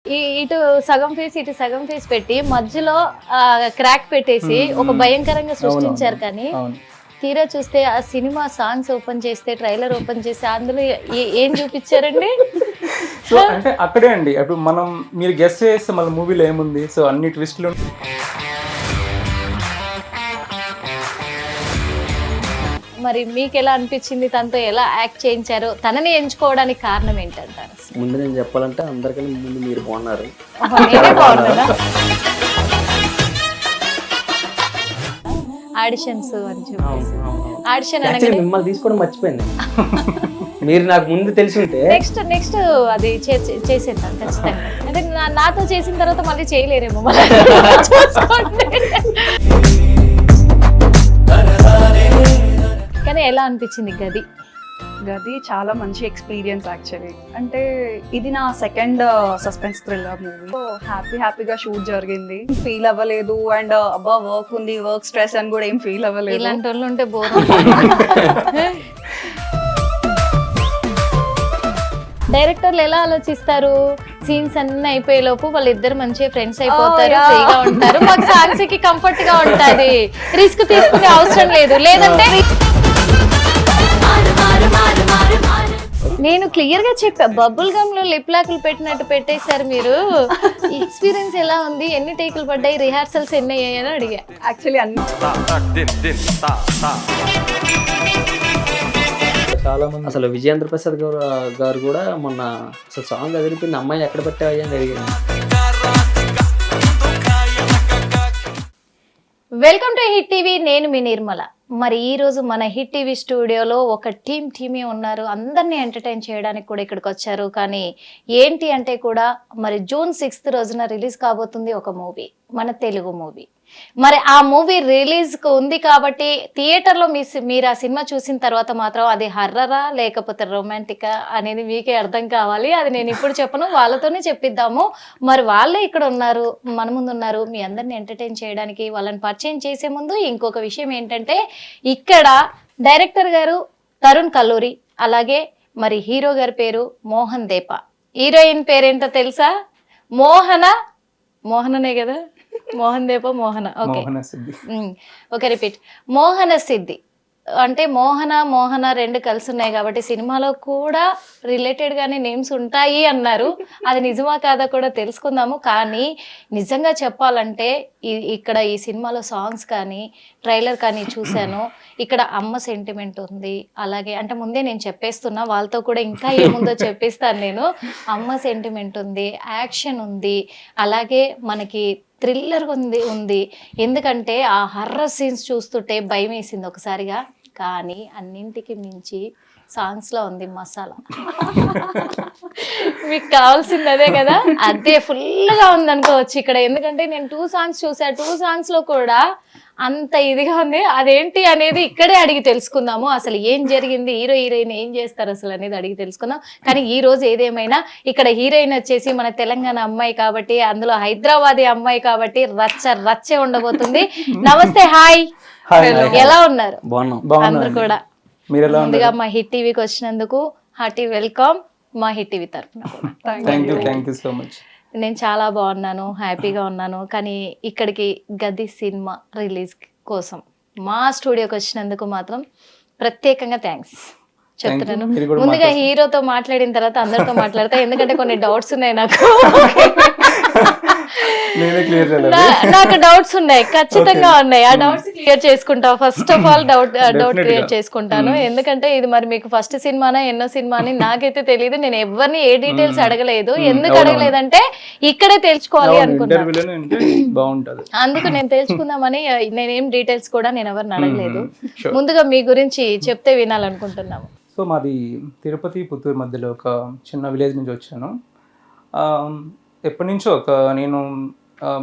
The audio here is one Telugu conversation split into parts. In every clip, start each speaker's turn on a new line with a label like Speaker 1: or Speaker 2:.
Speaker 1: ఇటు సగం ఫేస్ ఇటు సగం ఫేస్ పెట్టి మధ్యలో క్రాక్ పెట్టేసి ఒక భయంకరంగా సృష్టించారు. కానీ తీరా చూస్తే ఆ సినిమా సాంగ్స్ ఓపెన్ చేస్తే, ట్రైలర్ ఓపెన్ చేస్తే అందులో ఏం చూపించారండి?
Speaker 2: సో అంటే అక్కడే అండి, అప్పుడు మనం మీరు గెస్ చేస్తే మళ్ళీ మూవీలో ఏముంది, సో అన్ని ట్విస్ట్లు.
Speaker 1: మరి మీకు ఎలా అనిపించింది? తనతో ఎలా యాక్ట్ చేయించారు? తనని ఎంచుకోవడానికి కారణం ఏంటంటారు?
Speaker 3: ముందు నేను చెప్పాలంటే అందరికన్నా ముందు మీరు బాగున్నారు.
Speaker 1: ఆడిషన్స్ అని చెప్పేసి ఆడిషన్
Speaker 3: మిమ్మల్ని తీసుకోవడం మర్చిపోయింది. మీరు నాకు ముందు తెలిసి ఉంటే
Speaker 1: నెక్స్ట్ అది చేసేద్దాం ఖచ్చితంగా. అంటే నాతో చేసిన తర్వాత మళ్ళీ చేయలేరేమో. మళ్ళీ కానీ ఎలా అనిపించింది
Speaker 4: గది చాలా మంచి ఎక్స్పీరియన్స్ యాక్చువల్లీ. అంటే ఇది నా సెకండ్ సస్పెన్స్ థ్రిల్లర్ మూవీ. హ్యాపీగా షూట్ జరిగింది, ఫీల్ అవ్వలేదు. అండ్ అబ్బా వర్క్ ఉంది, వర్క్ స్ట్రెస్ అని కూడా ఏం ఫీల్ అవ్వలేదు.
Speaker 1: ఇలాంటి వాళ్ళు ఉంటే బోర్. డైరెక్టర్లు ఎలా ఆలోచిస్తారు? సీన్స్ అన్ని అయిపోయే లోపు వాళ్ళిద్దరు మంచిగా ఫ్రెండ్స్ అయిపోతారు, ఫ్రీగా ఉంటారు, మాకు సాంగ్స్ కి కంఫర్ట్ గా ఉంటది, రిస్క్ తీసుకునే అవసరం లేదు. లేదంటే నేను క్లియర్ గా చెప్పా, బబుల్ గమ్ లో లిప్ లాక్లు పెట్టినట్టు పెట్టేశారు మీరు. ఎక్స్పీరియన్స్ ఎలా ఉంది? ఎన్ని టేకులు పడ్డాయి? రిహార్సల్స్ ఎన్ని అయ్యాయని అడిగా.
Speaker 4: యాక్చువల్లీ అన్ని
Speaker 2: చాలా మంది
Speaker 3: అసలు విజయేంద్ర ప్రసాద్ గారు కూడా మొన్న అసలు సాంగ్ అదిరిపోయింది, అమ్మాయి ఎక్కడ పెట్టావయ్యా అని అడిగాను.
Speaker 1: వెల్కమ్ టు హిట్ టీవీ, నేను మీ నిర్మల. మరి ఈ రోజు మన హిట్ టీవీ స్టూడియోలో ఒక టీమే ఉన్నారు. అందరినీ ఎంటర్టైన్ చేయడానికి కూడా ఇక్కడికి వచ్చారు. కానీ ఏంటి అంటే కూడా మరి June 6th రోజున రిలీజ్ కాబోతుంది ఒక మూవీ, మన తెలుగు మూవీ. మరి ఆ మూవీ రిలీజ్ కు ఉంది కాబట్టి థియేటర్లో మీరు ఆ సినిమా చూసిన తర్వాత మాత్రం అది హర్రరా లేకపోతే రొమాంటికా అనేది మీకే అర్థం కావాలి. అది నేను ఇప్పుడు చెప్పను, వాళ్ళతోనే చెప్పిద్దాము. మరి వాళ్ళే ఇక్కడ ఉన్నారు, మన ముందు ఉన్నారు, మీ అందరిని ఎంటర్టైన్ చేయడానికి. వాళ్ళని పరిచయం చేసే ముందు ఇంకొక విషయం ఏంటంటే, ఇక్కడ డైరెక్టర్ గారు తరుణ్ కల్లూరి, అలాగే మరి హీరో గారి పేరు మోహన్ దేప, హీరోయిన్ పేరేంటో తెలుసా? మోహననే కదా, మోహన్ దేప మోహన. ఓకే రిపీట్, మోహన సిద్ధి. అంటే మోహన రెండు కలిసి ఉన్నాయి కాబట్టి సినిమాలో కూడా రిలేటెడ్ గానే నేమ్స్ ఉంటాయి అన్నారు. అది నిజమా కాదా కూడా తెలుసుకుందాము. కానీ నిజంగా చెప్పాలంటే ఇక్కడ ఈ సినిమాలో సాంగ్స్ కానీ ట్రైలర్ కానీ చూశాను. ఇక్కడ అమ్మ సెంటిమెంట్ ఉంది, అలాగే అంటే ముందే నేను చెప్పేస్తున్నా, వాళ్ళతో కూడా ఇంకా ఏముందో చెప్పిస్తాను నేను. అమ్మ సెంటిమెంట్ ఉంది, యాక్షన్ ఉంది, అలాగే మనకి థ్రిల్లర్ ఉంది. ఎందుకంటే ఆ హర్రర్ సీన్స్ చూస్తుంటే భయం వేసింది ఒకసారిగా. కానీ అన్నింటికి మించి సాంగ్స్లో ఉంది మసాలా. మీకు కావాల్సింది అదే కదా, అదే ఫుల్గా ఉంది అనుకోవచ్చు ఇక్కడ. ఎందుకంటే నేను 2 సాంగ్స్ చూసా, 2 సాంగ్స్లో కూడా అంత ఇదిగా ఉంది. అదేంటి అనేది ఇక్కడే అడిగి తెలుసుకుందాము. అసలు ఏం జరిగింది, హీరోయిన్ ఏం చేస్తారు అసలు అనేది అడిగి తెలుసుకుందాం. కానీ ఈ రోజు ఏదేమైనా ఇక్కడ హీరోయిన్ వచ్చేసి మన తెలంగాణ అమ్మాయి కాబట్టి, అందులో హైదరాబాదీ అమ్మాయి కాబట్టి రచ్చే ఉండబోతుంది. నమస్తే, హాయ్, ఎలా ఉన్నారు? అందరు కూడా. ముందుగా మా హిట్ టీవీకి వచ్చినందుకు హార్టీ వెల్కమ్ మా హిట్ టీవీ తరఫున. నేను చాలా బాగున్నాను, హ్యాపీగా ఉన్నాను. కానీ ఇక్కడికి గది సినిమా రిలీజ్ కోసం మా స్టూడియోకి వచ్చినందుకు మాత్రం ప్రత్యేకంగా థ్యాంక్స్ చెప్తున్నాను. ముందుగా హీరోతో మాట్లాడిన తర్వాత అందరితో మాట్లాడతా, ఎందుకంటే కొన్ని డౌట్స్ ఉన్నాయి నాకు. నాకు డౌట్స్ ఉన్నాయి, ఖచ్చితంగా ఉన్నాయి. ఆ డౌట్స్ క్లియర్ చేసుకుంటా. First of all doubt clear చేసుకుంటాను. ఎందుకంటే ఇది మరి మీకు ఫస్ట్ సినిమానా ఎన్నో సినిమా అని నాకైతే తెలియదు. నేను ఎవరిని ఏ డీటెయిల్స్ అడగలేదు. ఎందుకు అడగలేదంటే ఇక్కడే తెలుసుకోవాలి అనుకున్నాను. అందుకు నేను తెలుసుకుందామని నేనేం డీటెయిల్స్ కూడా నేను ఎవరిని అడగలేదు. ముందుగా మీ గురించి చెప్తే వినాలనుకుంటున్నాము.
Speaker 2: సో మాది తిరుపతి పుత్తూరు మధ్యలో ఒక చిన్న విలేజ్ నుంచి వచ్చాను. ఎప్పటి నుంచో నేను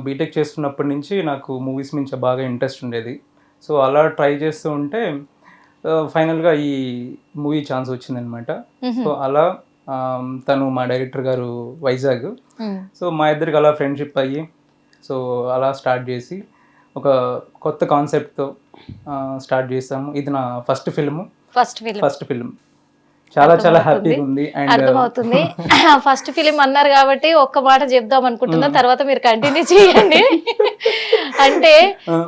Speaker 2: బీటెక్ చేస్తున్నప్పటి నుంచి నాకు మూవీస్ మీద బాగా ఇంట్రెస్ట్ ఉండేది. సో అలా ట్రై చేస్తూ ఉంటే ఫైనల్గా ఈ మూవీ ఛాన్స్ వచ్చిందనమాట. సో అలా తను మా డైరెక్టర్ గారు వైజాగ్. సో మా ఇద్దరికి అలా ఫ్రెండ్షిప్ అయ్యి సో అలా స్టార్ట్ చేసి ఒక కొత్త కాన్సెప్ట్తో స్టార్ట్ చేసాము. ఇది నా ఫస్ట్ ఫిల్మ్. చాలా చాలా
Speaker 1: అర్థమవుతుంది.
Speaker 2: హ్యాపీగా ఉంది. అండ్
Speaker 1: అర్థమవుతుంది. ఫస్ట్ ఫిలిం అన్నారు కాబట్టి ఒక్క మాట చెప్దాం అనుకుంటున్నా, తర్వాత మీరు కంటిన్యూ చేయండి. అంటే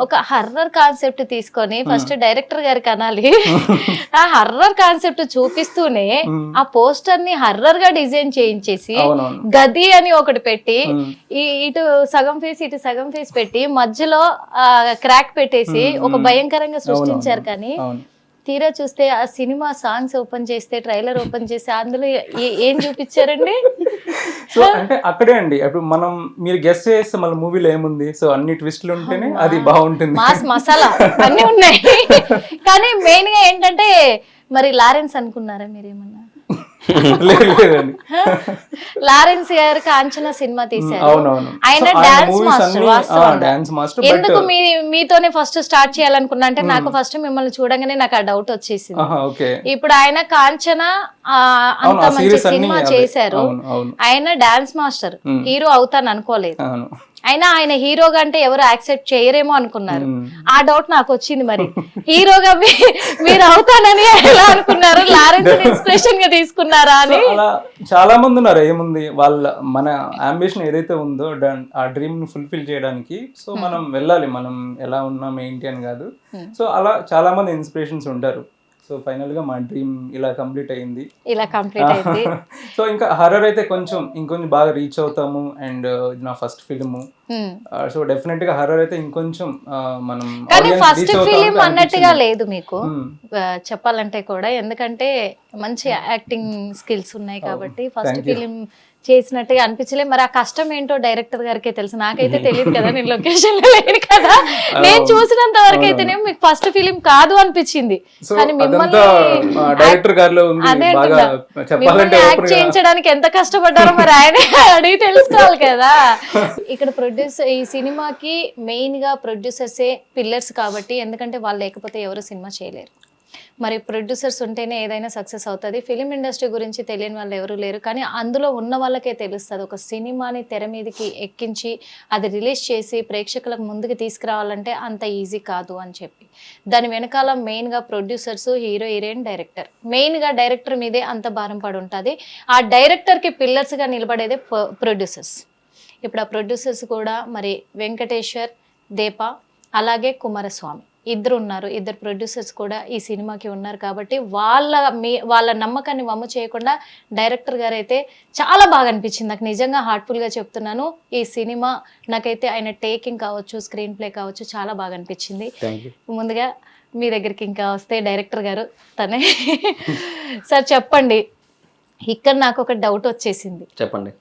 Speaker 1: ఒక హర్రర్ కాన్సెప్ట్ తీసుకొని ఫస్ట్ డైరెక్టర్ గారికి అనాలి, ఆ హర్రర్ కాన్సెప్ట్ చూపిస్తూనే ఆ పోస్టర్ ని హర్రర్ గా డిజైన్ చేయించేసి
Speaker 2: అవునవును.
Speaker 1: గది అని ఒకటి పెట్టి ఇటు సగం ఫేస్ ఇటు సగం ఫేస్ పెట్టి మధ్యలో క్రాక్ పెట్టేసి ఒక భయంకరంగా సృష్టించారు. కానీ
Speaker 2: అవును.
Speaker 1: తీరా చూస్తే ఆ సినిమా సాంగ్స్ ఓపెన్ చేస్తే, ట్రైలర్ ఓపెన్ చేస్తే అందులో ఏం చూపించారండి?
Speaker 2: సో అంటే అక్కడే అండి, అప్పుడు మీరు గెస్ చేస్తే మళ్ళీ మూవీలో ఏముంది, సో అన్ని ట్విస్టులు ఉంటేనే అది బాగుంటుంది.
Speaker 1: మాస్ మసాలా అన్ని ఉన్నాయి. కానీ మెయిన్ గా ఏంటంటే మరి లారెన్స్ అనుకున్నారా మీరేమన్నా?
Speaker 2: లేదండి.
Speaker 1: లారెన్స్ గారు కాంచనా సినిమా తీశారు.
Speaker 2: అవునవును.
Speaker 1: ఆయన
Speaker 2: So, ఆయన
Speaker 1: డాన్స్
Speaker 2: movies
Speaker 1: మాస్టర్.
Speaker 2: అన్ని,
Speaker 1: వాస్తవంగా
Speaker 2: డాన్స్ మాస్టర్.
Speaker 1: ఎందుకు మీతోనే ఫస్ట్ స్టార్ట్ చేయాలనుకున్నా అంటే నాకు ఫస్ట్ మిమ్మల్ని చూడగానే నాకు ఆ డౌట్ వచ్చేసింది.
Speaker 2: ఓకే.
Speaker 1: ఇప్పుడు ఆయన కాంచనా అంత మంచి సినిమా చేశారు, ఆయన డాన్స్ మాస్టర్, హీరో అవుతాను అనుకోలేదు.
Speaker 2: అవును.
Speaker 1: అయినా ఆయన హీరోగా అంటే ఎవరు యాక్సెప్ట్ చేయరేమో అనుకున్నారు. ఆ డౌట్ నాకు వచ్చింది. మరి హీరోగా మీరు అవుతానని ఎలా అనుకున్నారు? లారెన్స్ ఇన్స్పిరేషన్ గా తీసుకున్నారా అని?
Speaker 2: అలా చాలా మంది ఉన్నారు. ఏముంది, మన అంబిషన్ ఏదైతే ఉందో ఆ డ్రీమ్ ని ఫుల్ఫిల్ చేయడానికి సో మనం వెళ్ళాలి. మనం ఎలా ఉన్నాం ఏంటి అని కాదు. సో అలా చాలా మంది ఇన్స్పిరేషన్స్ ఉంటారు. సో ఫైనల్ గా మా డ్రీమ్ ఇలా కంప్లీట్ అయింది. సో ఇంకా హర్రర్ అయితే ఇంకొంచెం బాగా రీచ్ అవుతాము. అండ్ ఇది నా ఫస్ట్ ఫిల్మ్. సో డెఫినెట్ గా హర్రర్ అయితే ఇంకొంచెం మనం
Speaker 1: ఫస్ట్ ఫిలిం అన్నట్టుగా లేదు మీకు చెప్పాలంటే కూడా, ఎందుకంటే మంచి యాక్టింగ్ స్కిల్స్ ఉన్నాయి కాబట్టి ఫస్ట్ ఫిలిం చేసినట్టుగా అనిపించలే. మరి ఆ కష్టం ఏంటో డైరెక్టర్ గారికే తెలుసు, నాకైతే తెలియదు కదా, నేను లొకేషన్ లో లేను కదా. నేను చూసినంత వరకు అయితేనే మీకు ఫస్ట్ ఫిలిం కాదు అనిపించింది. కానీ మిమ్మల్ని
Speaker 2: డైరెక్టర్ గారిలో
Speaker 1: యాక్ట్ చేయించడానికి ఎంత కష్టపడ్డారో మరి ఆయన అడిగి తెలుసుకోవాలి కదా. ఇక్కడ ఈ సినిమాకి మెయిన్ గా ప్రొడ్యూసర్సే పిల్లర్స్ కాబట్టి, ఎందుకంటే వాళ్ళు లేకపోతే ఎవరు సినిమా చేయలేరు. మరి ప్రొడ్యూసర్స్ ఉంటేనే ఏదైనా సక్సెస్ అవుతుంది. ఫిలిం ఇండస్ట్రీ గురించి తెలియని వాళ్ళు ఎవరు లేరు, కానీ అందులో ఉన్న వాళ్ళకే తెలుస్తుంది. ఒక సినిమాని తెర మీదకి ఎక్కించి అది రిలీజ్ చేసి ప్రేక్షకులకు ముందుకు తీసుకురావాలంటే అంత ఈజీ కాదు అని చెప్పి, దాని వెనకాల మెయిన్గా ప్రొడ్యూసర్స్, హీరో, హీరోయిన్, డైరెక్టర్, మెయిన్గా డైరెక్టర్ మీదే అంత భారం పడి ఉంటుంది. ఆ డైరెక్టర్కి పిల్లర్స్గా నిలబడేదే ప్రొడ్యూసర్స్. ఇప్పుడు ఆ ప్రొడ్యూసర్స్ కూడా మరి వెంకటేశ్వర్, దీప, అలాగే కుమారస్వామి ఇద్దరు ఉన్నారు. ఇద్దరు ప్రొడ్యూసర్స్ కూడా ఈ సినిమాకి ఉన్నారు కాబట్టి వాళ్ళ నమ్మకాన్ని వమ్ము చేయకుండా డైరెక్టర్ గారు అయితే చాలా బాగా అనిపించింది నాకు, నిజంగా హార్ట్ఫుల్గా చెప్తున్నాను. ఈ సినిమా నాకైతే ఆయన టేకింగ్ కావచ్చు, స్క్రీన్ ప్లే కావచ్చు, చాలా బాగా అనిపించింది. ముందుగా మీ దగ్గరికి ఇంకా వస్తే డైరెక్టర్ గారు తనే సార్ చెప్పండి. ఇక్కడ నాకు ఒక డౌట్ వచ్చేసింది.
Speaker 3: చెప్పండి.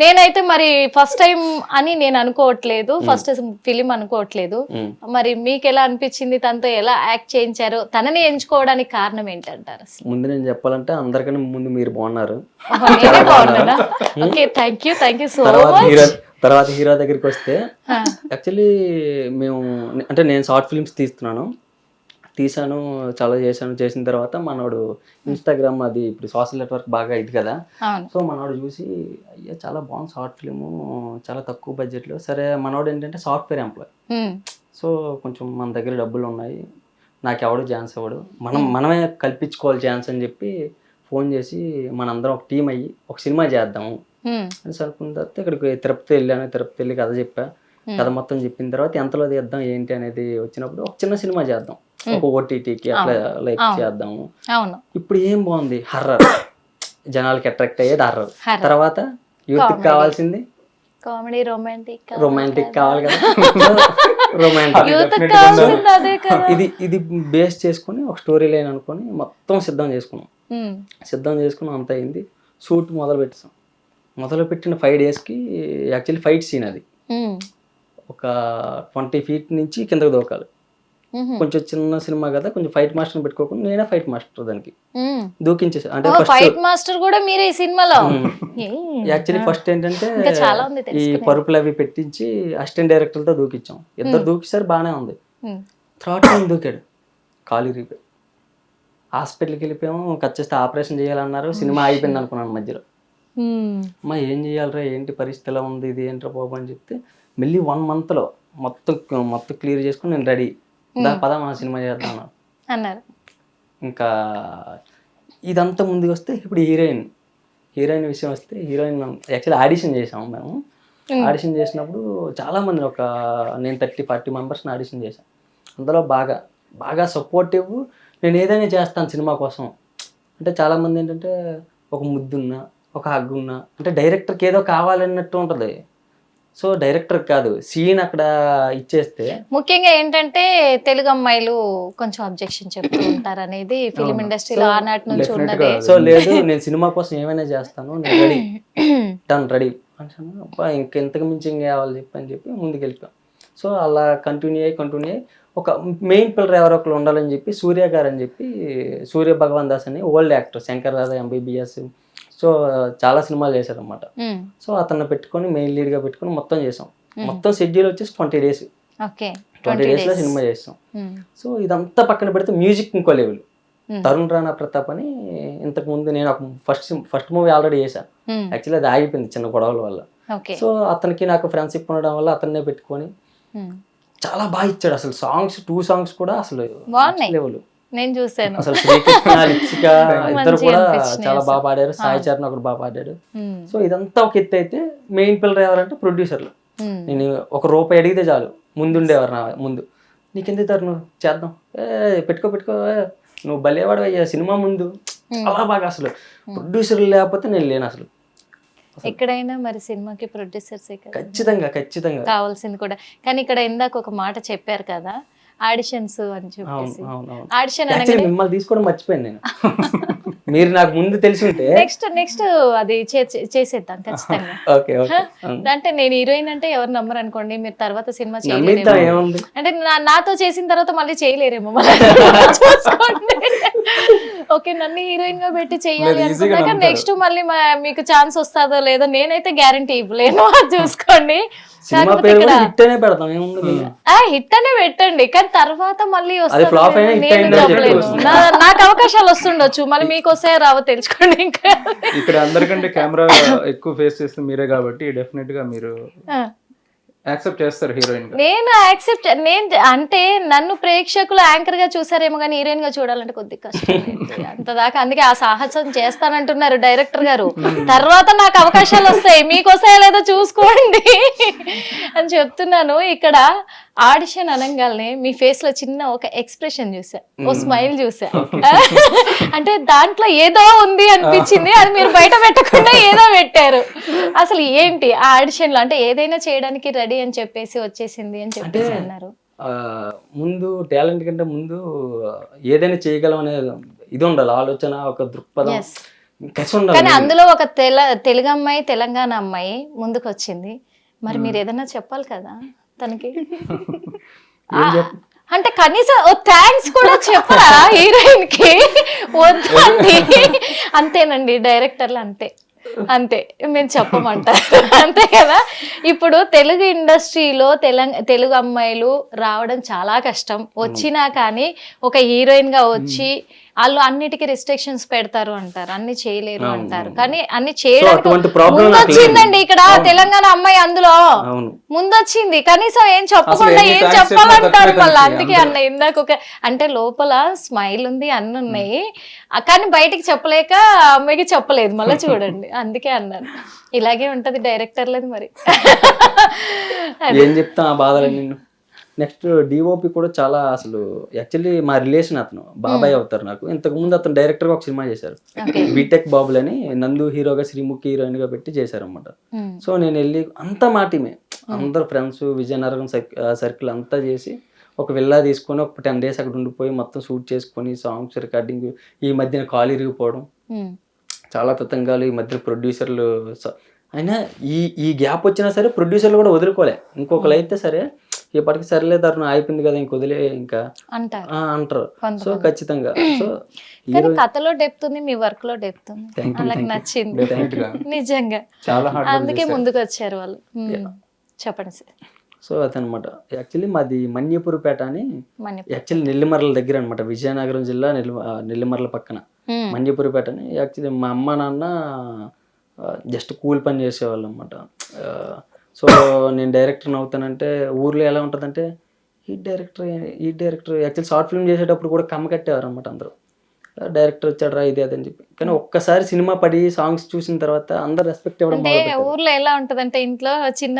Speaker 1: నేనైతే మరి ఫస్ట్ టైం అని నేను అనుకోవట్లేదు, ఫస్ట్ ఫిలిం అనుకోవట్లేదు. మరి మీకు ఎలా అనిపించింది? తనతో ఎలా యాక్ట్ చేయించారు? తనని ఎంచుకోవడానికి కారణం ఏంటంటారు?
Speaker 3: ముందు నేను చెప్పాలంటే అందరికన్నా ముందు మీరు బాగున్నారు.
Speaker 1: నేనే బాగున్నానా? Okay, thank you so much.
Speaker 3: తర్వాత హీరో దగ్గరికి వస్తే యాక్చువల్లీ నేను షార్ట్ ఫిల్మ్స్ తీసాను, చాలా చేసిన తర్వాత మనోడు ఇన్స్టాగ్రామ్, అది ఇప్పుడు సోషల్ నెట్వర్క్ బాగా ఇది కదా. సో మనోడు చూసి అయ్యా చాలా బాగుంది షార్ట్ ఫిల్ము, చాలా తక్కువ బడ్జెట్లో. సరే మనోడు ఏంటంటే సాఫ్ట్వేర్ ఎంప్లాయ్, సో కొంచెం మన దగ్గర డబ్బులు ఉన్నాయి, నాకు ఎవడు ఛాన్స్ ఇవ్వడు, మనమే కల్పించుకోవాలి ఛాన్స్ అని చెప్పి ఫోన్ చేసి మనందరం ఒక టీం అయ్యి ఒక సినిమా చేద్దాము అని అనుకున్న తర్వాత ఇక్కడికి తిరుపతి వెళ్ళి కథ చెప్పా. కథ మొత్తం చెప్పిన తర్వాత ఎంతలో తీద్దాం ఏంటి అనేది వచ్చినప్పుడు ఒక చిన్న సినిమా చేద్దాం, ఒక ఓటీటీకి అట్లా లైక్ చేద్దాము. ఇప్పుడు ఏం బాగుంది, హర్రర్, జనాలకి అట్రాక్ట్ అయ్యేది హర్రర్. తర్వాత యూత్ కావాల్సింది
Speaker 1: కామెడీ,
Speaker 3: రొమాంటిక్ కావాలి కదా. ఇది బేస్ చేసుకుని ఒక స్టోరీ లైన్ అనుకుని మొత్తం సిద్ధం చేసుకున్నాం. అంత అయింది. షూట్ మొదలు పెట్టిన 5 daysకి యాక్చువల్లీ ఫైట్ సీన్ అది ఒక 20 feet నుంచి కిందకు దూకాలి. కొంచెం చిన్న సినిమా కదా, కొంచెం ఫైట్ మాస్టర్ పెట్టుకోకుండా నేనే ఫైట్ మాస్టర్ దానికి దూకించేసా. అంటే
Speaker 1: ఫైట్ మాస్టర్ కూడా మీరే ఈ సినిమాలో.
Speaker 3: యాక్చువల్లీ ఫస్ట్ ఏంటంటే ఈ పరుపులు అవి పెట్టించి అసిస్టెంట్ డైరెక్టర్తో దూకించాం. ఇద్దరు దూకిసారు, బాగానే ఉంది. థర్డ్ టైం దూకాడు, కాలు ఇరిగిపోయి హాస్పిటల్కి వెళ్ళిపోయాము. కట్ చేస్తే ఆపరేషన్ చేయాలన్నారు. సినిమా అయిపోయింది అనుకున్నాను మధ్యలో. అమ్మా ఏం చేయాలరా, ఏంటి పరిస్థితి ఎలా ఉంది, ఇది ఏంట్రా బాబు అని చెప్తే మళ్ళీ 1 monthలో మొత్తం క్లియర్ చేసుకుని నేను రెడీ, పద మన సినిమా చేద్దాం అన్నారు. ఇంకా ఇదంతా ముందుకు వస్తే ఇప్పుడు హీరోయిన్ విషయం వస్తే హీరోయిన్ యాక్చువల్లీ ఆడిషన్ చేసాము మేము. ఆడిషన్ చేసినప్పుడు చాలామంది నేను 30-40 మెంబర్స్ని ఆడిషన్ చేశాను. అందులో బాగా సపోర్టివ్, నేను ఏదైనా చేస్తాను సినిమా కోసం. అంటే చాలామంది ఏంటంటే ఒక ముద్దున్నా ఒక హగ్గున్నా అంటే డైరెక్టర్కి ఏదో కావాలన్నట్టు ఉంటుంది. సో డైరెక్టర్ కాదు, సీన్ అక్కడ ఇచ్చేస్తే.
Speaker 1: ముఖ్యంగా ఏంటంటే తెలుగు అమ్మాయిలు కొంచెం అబ్జెక్షన్ చెప్తూ ఉంటారు అనేది ఫిలిం ఇండస్ట్రీలో ఆనాటి నుంచి ఉన్నది.
Speaker 3: సో లేదు, నేను సినిమా కోసం ఏమైనా చేస్తాను, నేను రెడీ, డన్ రెడీ అంటే అబ్బా ఇంకెంతకు మించి ఏం కావాలి అని చెప్పి ముందుకు వెళ్ళిపోయాం. సో అలా కంటిన్యూ అయ్యి ఒక మెయిన్ పిల్లర్ ఎవరో ఒకరు ఉండాలని చెప్పి సూర్య గారు అని చెప్పి, సూర్య భగవాన్ దాస్ అని old actor, Shankar Dada MBBS, so చాలా సినిమాలు చేశారనమాట. సో అతన్ని పెట్టుకొని మెయిన్ లీడ్గా పెట్టుకొని మొత్తం చేసాం. మొత్తం షెడ్యూల్ వచ్చేసి 20 days. 20 daysలో సినిమా చేస్తాం. సో ఇదంతా పక్కన పెడితే మ్యూజిక్ ఇంకో లెవెల్. తరుణ్ రాణా ప్రతాప్ అని ఇంతకు ముందు నేను ఒక ఫస్ట్ మూవీ ఆల్రెడీ చేశాను. యాక్చువల్లీ అది ఆగిపోయింది చిన్న గొడవల వల్ల. సో అతనికి నాకు ఫ్రెండ్షిప్ ఉండడం వల్ల అతన్నే పెట్టుకొని చాలా బాగా ఇచ్చాడు. అసలు 2 songs కూడా అసలు లెవెల్.
Speaker 1: నేను చూసాను.
Speaker 3: అసలు శ్రీకృష్ణ, లిప్సిక ఇద్దరు కూడా చాలా బాగా పాడారు. సాయి చరణ్ ఒకరు బాగా పాడాడు. సో ఇదంతా ఒక ఎత్తు అయితే మెయిన్ పిల్లర్ ఎవరంటే ప్రొడ్యూసర్లు. నేను ₹1 అడిగితే చాలు ముందుండేవారు. నా ముందు నీకెందుకు తరుణ్ చేద్దాం, పెట్టుకో నువ్వు భలేవాడు అయ్యా సినిమా ముందు. అలా బాగా అసలు ప్రొడ్యూసర్లు లేకపోతే నేను లేను అసలు.
Speaker 1: ఎక్కడైనా మరి సినిమాకి ప్రొడ్యూసర్స్
Speaker 3: ఖచ్చితంగా
Speaker 1: కావాల్సింది కూడా. కానీ ఇక్కడ ఇందాక ఒక మాట చెప్పారు కదా, ఆడిషన్స్ అని చెప్పేసి. ఆడిషన్ అనగానే
Speaker 3: మిమ్మల్ని తీసుకోవడం మర్చిపోయాను నేను. మీరు నాకు ముందు తెలిసి ఉంటే
Speaker 1: నెక్స్ట్ అది చేసేద్దాం ఖచ్చితంగా. అంటే నేను హీరోయిన్ అంటే ఎవరు నమ్మరు అనుకోండి, మీరు తర్వాత సినిమా చేయలేరేమో. అంటే నాతో చేసిన తర్వాత మళ్ళీ చేయలేరేమో చూసుకోండి. ఓకే, నన్ను హీరోయిన్ గా పెట్టి చెయ్యాలి అనుకున్నాక నెక్స్ట్ మళ్ళీ మీకు ఛాన్స్ వస్తుందో లేదో నేనైతే గ్యారంటీ ఇవ్వలేను. చూసుకోండి. హిట్ అనే పెట్టండి, కానీ తర్వాత మళ్ళీ నాకు అవకాశాలు వస్తుండొచ్చు, మళ్ళీ మీకు వస్తాయో రావో తెలుసుకోండి. ఇంకా
Speaker 2: ఇక్కడ అందరికంటే కెమెరా ఎక్కువ ఫేస్ చేస్తే మీరే కాబట్టి డెఫినెట్ గా మీరు యాక్సెప్ట్ చేస్తారు హీరోయిన్ గా.
Speaker 1: నేను అంటే నన్ను ప్రేక్షకులు యాంకర్ గా చూసారేమో కానీ హీరోయిన్ గా చూడాలంటే కొద్దిగా కష్టం అంత దాకా. అందుకే ఆ సాహసం చేస్తానంటున్నారు డైరెక్టర్ గారు. తర్వాత నాకు అవకాశాలు వస్తాయి, మీకు వస్తాయో లేదో చూసుకోండి అని చెప్తున్నాను. ఇక్కడ ఆడిషన్ అనగానే మీ ఫేస్ లో చిన్న ఒక ఎక్స్ప్రెషన్ చూసా, ఓ స్మైల్ చూసా. అంటే దాంట్లో ఏదో ఉంది అనిపించింది, అది మీరు బయట పెట్టకుండా ఏదో పెట్టారు. అసలు ఏంటి ఆ ఆడిషన్ లో? అంటే ఏదైనా చేయడానికి రెడీ అని చెప్పేసి వచ్చేసింది అని చెప్పేసి అన్నారు.
Speaker 3: ముందు టాలెంట్ కంటే ముందు ఏదైనా చేయగలం అనే ఇది ఉండాలి, ఆలోచన, ఒక దృక్పథం, కసి ఉండాలి.
Speaker 1: కానీ అందులో ఒక తెలుగు అమ్మాయి, తెలంగాణ అమ్మాయి ముందుకు వచ్చింది. మరి మీరు ఏదైనా చెప్పాలి కదా తనకి. అంటే కనీసం ఓ థ్యాంక్స్ కూడా చెప్పరా హీరోయిన్ కి? వద్దండి, అంతేనండి డైరెక్టర్లు అంతే మేము చెప్పమంటారు, అంతే కదా. ఇప్పుడు తెలుగు ఇండస్ట్రీలో తెలుగు అమ్మాయిలు రావడం చాలా కష్టం. వచ్చినా కానీ ఒక హీరోయిన్ గా వచ్చి వాళ్ళు అన్నిటికీ రిస్ట్రిక్షన్స్ పెడతారు అంటారు, అన్ని చేయలేరు అంటారు. కానీ అన్ని చేయడానికి ముందొచ్చిందండి ఇక్కడ తెలంగాణ అమ్మాయి, అందులో ముందొచ్చింది. కనీసం ఏం చెప్పకుండా ఏం చెప్పాలంటారు మళ్ళీ. అందుకే అన్న ఇందాక అంటే లోపల స్మైల్ ఉంది, అన్ని ఉన్నాయి, కానీ బయటికి చెప్పలేక అమ్మాయికి చెప్పలేదు మళ్ళీ చూడండి. అందుకే అన్నాను, ఇలాగే ఉంటది డైరెక్టర్లది మరి.
Speaker 3: ఏం చెప్తా ఆ బాధలు నిన్ను. నెక్స్ట్ డిఓపి కూడా చాలా అసలు యాక్చువల్లీ మా రిలేషన్, అతను బాబాయ్ అవుతారు నాకు. ఇంతకు ముందు అతను డైరెక్టర్గా ఒక సినిమా చేశారు, బీటెక్ బాబులు అని. నందు హీరోగా, శ్రీముఖి హీరోయిన్ గా పెట్టి చేశారు అనమాట. సో నేను వెళ్ళి అంతా మా టీమే, అందరు ఫ్రెండ్స్, విజయనగరం సర్కిల్ అంతా చేసి ఒక విల్లా తీసుకొని ఒక 10 days అక్కడ ఉండిపోయి మొత్తం షూట్ చేసుకొని సాంగ్స్ రికార్డింగ్. ఈ మధ్యన కాలు ఇరిగిపోవడం, చాలా తతంగాలు, ఈ మధ్య ప్రొడ్యూసర్లు. అయినా ఈ గ్యాప్ వచ్చినా సరే ప్రొడ్యూసర్లు కూడా వదులుకోలే. ఇంకొకరు అయితే సరే ఇప్పటికి సరేలే తరుణ్ అయిపోయింది కదా, ఇంక వదిలే ఇంకా అంటారు. సో ఖచ్చితంగా. సో
Speaker 1: కథలో డెప్త్ ఉంది, మీ వర్క్ లో డెప్త్ ఉంది, అలాగే నచ్చింది నిజంగా. అందుకే ముందుకు వచ్చారు వాళ్ళు. చెప్పండి సార్.
Speaker 3: సో అదనమాట. యాక్చువల్లీ మాది మన్యపురపేట అని, యాక్చువల్లీ నెల్లిమర్ల దగ్గర అనమాట, విజయనగరం జిల్లా నెల్లిమర్ల పక్కన మన్యపురపేట అని. యాక్చువల్లీ మా అమ్మ నాన్న జస్ట్ కూలి పని చేసేవాళ్ళు అనమాట. సో నేను డైరెక్టర్ని అవుతానంటే ఊర్లో ఎలా ఉంటుందంటే ఈ డైరెక్టర్ యాక్చువల్లీ షార్ట్ ఫిల్మ్ చేసేటప్పుడు కూడా కమ్మ కట్టేవారు అనమాట అందరూ. డైరెక్టర్ వచ్చాడు ఇది అది అని చెప్పి. కానీ ఒక్కసారి సినిమా పడి సాంగ్స్ చూసిన తర్వాత అందరు రెస్పెక్ట్ ఇవ్వడం
Speaker 1: అంటే
Speaker 3: మొదలుపెట్టారు.
Speaker 1: ఊర్లో ఎలా ఉంటదంటే ఇంట్లో చిన్న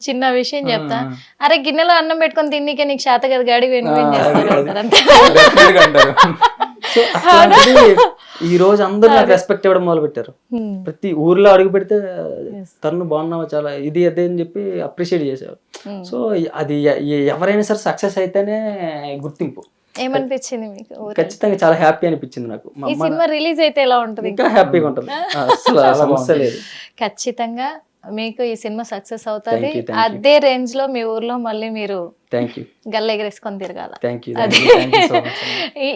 Speaker 1: చిన్న విషయం చెప్తా, అరే గిన్నెలో అన్నం పెట్టుకొని తిన్నీకే నీకు శాత కదా గాడి అంతే.
Speaker 2: Definitely అంటారు.
Speaker 3: సో అట్లాంటిది ఈ రోజు అందరూ నాకు రెస్పెక్ట్ ఇవ్వడం మొదలు పెట్టారు. ప్రతి ఊర్లో అడుగు పెడితే తను బాగున్నావా చాలా ఇది అదే అని చెప్పి అప్రిషియేట్ చేశారు. సో అది ఎవరైనా సరే సక్సెస్ అయితేనే గుర్తింపు.
Speaker 1: ఏమనిపించింది మీకు ఊర్లో?
Speaker 3: ఖచ్చితంగా చాలా హ్యాపీ అనిపించింది నాకు. మా
Speaker 1: ఈ
Speaker 3: అమ్మ
Speaker 1: సినిమా రిలీజ్ అయితే ఎలా ఉంటది?
Speaker 3: ఇంకా హ్యాపీగా ఉంటుంది, అసలు సమస్య లేదు.
Speaker 1: ఖచ్చితంగా మీకు ఈ సినిమా సక్సెస్ అవుతుంది.
Speaker 3: Thank you, thank you.
Speaker 1: అదే రేంజ్ లో మీ ఊర్లో మళ్ళీ మీరు
Speaker 3: థ్యాంక్ యూ
Speaker 1: గల్ల ఎగరేసుకొని తిరగాల.
Speaker 3: Thank you.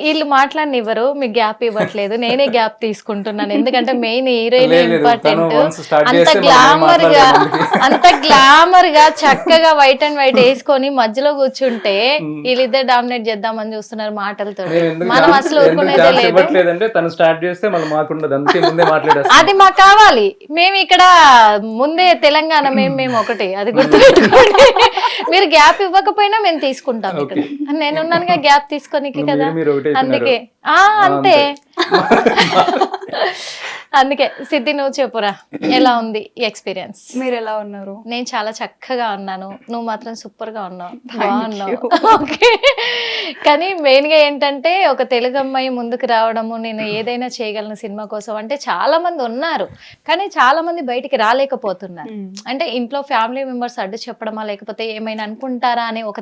Speaker 1: వీళ్ళు మాట్లాడనివ్వరు, మీకు గ్యాప్ ఇవ్వట్లేదు, నేనే గ్యాప్ తీసుకుంటున్నాను. ఎందుకంటే మెయిన్ హీరోయిన్
Speaker 2: లేదు,
Speaker 1: ఇంపార్టెంట్.
Speaker 2: తను once start
Speaker 1: అంత
Speaker 2: చేస్తే మనం
Speaker 1: గ్లామర్ గా
Speaker 2: మాట్లాడలేము.
Speaker 1: అంత గ్లామర్ గా చక్కగా వైట్ అండ్ వైట్ వేసుకొని మధ్యలో కూర్చుంటే వీళ్ళిద్దరు డామినేట్ చేద్దామని చూస్తున్నారు మాటలతో. మనం అసలు ఊరుకునేదే లేదు.
Speaker 2: ఇవ్వట్లేదంటే తను స్టార్ట్ చేస్తే మళ్ళీ మాకుండదు, అందుకే ముందే మాట్లాడేస్తాం.
Speaker 1: అది మాకు కావాలి. మేము ఇక్కడ ముందే తెలంగాణ మేము ఒకటి, అది గుర్తుపెట్టుకోండి. మీరు గ్యాప్ ఇవ్వకపోయినా మేము తీసుకుంటాం. ఇక్కడ నేనున్నానుగా గ్యాప్ తీసుకోనికి కదా,
Speaker 2: మీరు ఒకటే
Speaker 1: అందుకే అంతే. అందుకే సిద్ధి నువ్వు చెప్పురా, ఎలా ఉంది ఈ ఎక్స్పీరియన్స్?
Speaker 4: మీరు ఎలా ఉన్నారు?
Speaker 1: నేను చాలా చక్కగా ఉన్నాను, నువ్వు మాత్రం సూపర్ గా ఉన్నావు, బాగున్నావు. ఓకే, కానీ మెయిన్ గా ఏంటంటే ఒక తెలుగు అమ్మాయి ముందుకు రావడము, నేను ఏదైనా చేయగలను సినిమా కోసం అంటే చాలా మంది ఉన్నారు, కానీ చాలా మంది బయటికి రాలేకపోతున్నారు. అంటే ఇంట్లో ఫ్యామిలీ మెంబర్స్ అడ్డు చెప్పడమా, లేకపోతే ఏమైనా అనుకుంటారా అనే ఒక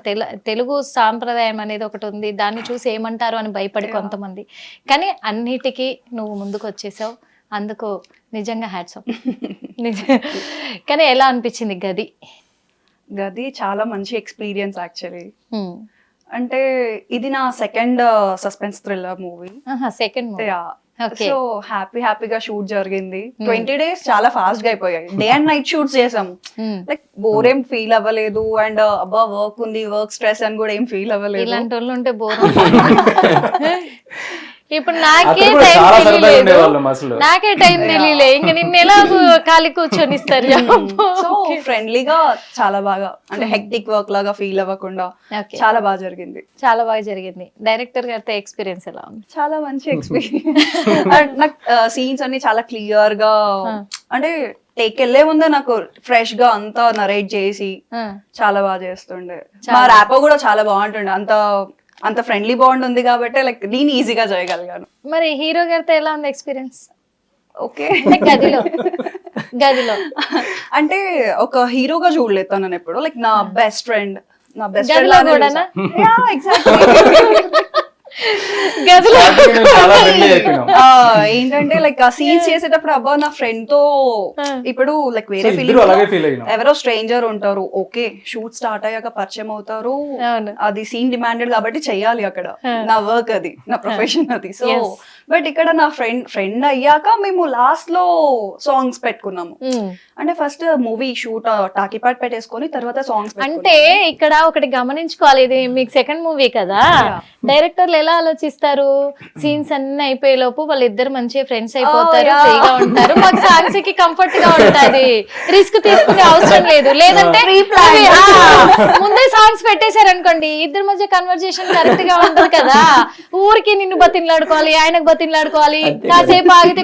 Speaker 1: తెలుగు సాంప్రదాయం అనేది ఒకటి ఉంది, దాన్ని చూసి ఏమంటారు అని భయపడి కొంతమంది. కానీ అన్నిటికీ నువ్వు ముందుకు వచ్చేసావు, అందుకు నిజంగా హ్యాట్స్ ఆఫ్. కానీ ఎలా అనిపించింది గది?
Speaker 4: గది చాలా మంచి ఎక్స్పీరియన్స్ యాక్చువల్లీ. అంటే ఇది నా second suspense thriller movie.
Speaker 1: Second
Speaker 4: so హ్యాపీగా షూట్ జరిగింది. 20 days చాలా ఫాస్ట్ గా అయిపోయాయి. డే అండ్ నైట్ షూట్స్ చేసాము. లైక్ బోర్ ఏం ఫీల్ అవ్వలేదు, అండ్ అబ్బా వర్క్ ఉంది, వర్క్ స్ట్రెస్ అని కూడా ఏం ఫీల్ అవ్వలేదు.
Speaker 1: ఇలాంటి వాళ్ళు ఉంటే బోర్. ఇప్పుడు నాకే
Speaker 2: అతను కూడా
Speaker 1: టైం
Speaker 2: చాలా సరదాగా
Speaker 1: తెలియలేదు,
Speaker 2: ఉండేవాళ్ళం అసలు.
Speaker 1: నాకే టైం తెలియలే, ఇంకా నిన్న ఎలా ఖాళీ కూర్చొని ఇస్తారు?
Speaker 4: సో ఫ్రెండ్లీగా చాలా బాగా, అంటే హెక్టిక్ వర్క్ లాగా ఫీల్ అవ్వకుండా చాలా బాగా జరిగింది.
Speaker 1: చాలా బాగా జరిగింది. డైరెక్టర్ గారితో ఎక్స్పీరియన్స్ ఎలా ఉంది?
Speaker 4: చాలా మంచి ఎక్స్పీరియన్స్. నాకు సీన్స్ అన్ని చాలా క్లియర్ గా, అంటే టేక్ వెళ్ళే ముందే నాకు ఫ్రెష్ గా అంతా నరేట్ చేసి చాలా బాగా చేస్తుండే. మా ర్యాపో కూడా చాలా బాగుంటుండే, అంత ఫ్రెండ్లీ బాండ్ ఉంది కాబట్టి లైక్ నేను ఈజీగా చేయగలిగాను.
Speaker 1: మరి హీరో గారితో ఎలా ఉంది ఎక్స్పీరియన్స్?
Speaker 4: ఓకే,
Speaker 1: గదిలో
Speaker 4: అంటే ఒక హీరోగా చూడలేదు తనని ఎప్పుడు, లైక్ నా బెస్ట్ ఫ్రెండ్
Speaker 1: గదిలో కూడానా? గదిలో
Speaker 2: చాలా friendly అయిపోయినాం.
Speaker 4: ఏంటంటే లైక్ ఆ సీన్స్ చేసేటప్పుడు అబ్బా నా ఫ్రెండ్ తో, ఇప్పుడు లైక్ వేరే
Speaker 2: ఇద్దరు అలాగే ఫీల్ అయినాం.
Speaker 4: ఎవరో స్ట్రేంజర్ ఉంటారు, ఓకే షూట్ స్టార్ట్ అయ్యాక పరిచయం అవుతారు, అది సీన్ డిమాండెడ్ కాబట్టి చెయ్యాలి, అక్కడ నా వర్క్ అది, నా ప్రొఫెషన్ అది. సో బట్ ఇక్కడ నా ఫ్రెండ్ అయ్యాక మేము లాస్ట్ లో సాంగ్స్ పెట్టుకున్నాము. అంటే ఫస్ట్ మూవీ షూట్ టాకీపాట్ పెట్టేసుకొని తర్వాత సాంగ్స్.
Speaker 1: అంటే ఇక్కడ ఒకటి గమనించుకోవాలి, ఇది మీకు సెకండ్ మూవీ కదా, డైరెక్టర్లు ఎలా ఆలోచిస్తారు, సీన్స్ అన్ని అయిపోయే లోపు వాళ్ళిద్దరు మంచి ఫ్రెండ్స్ అయిపోతారు, ఫ్రీగా ఉంటారు, మాకు సాంగ్స్ కి కంఫర్ట్ గా ఉంటది, రిస్క్ తీసుకునే అవసరం లేదు. లేదంటే ముందే సాంగ్స్ పెట్టేశారు అనుకోండి, ఇద్దరి మధ్య కన్వర్జేషన్ కరెక్ట్ గా ఉంటది కదా. ఊరికి నిన్ను బతిన్లాడుకోవాలి, ఆయనకు బతిన్లాడుకోవాలి, కాసేపు ఆగితే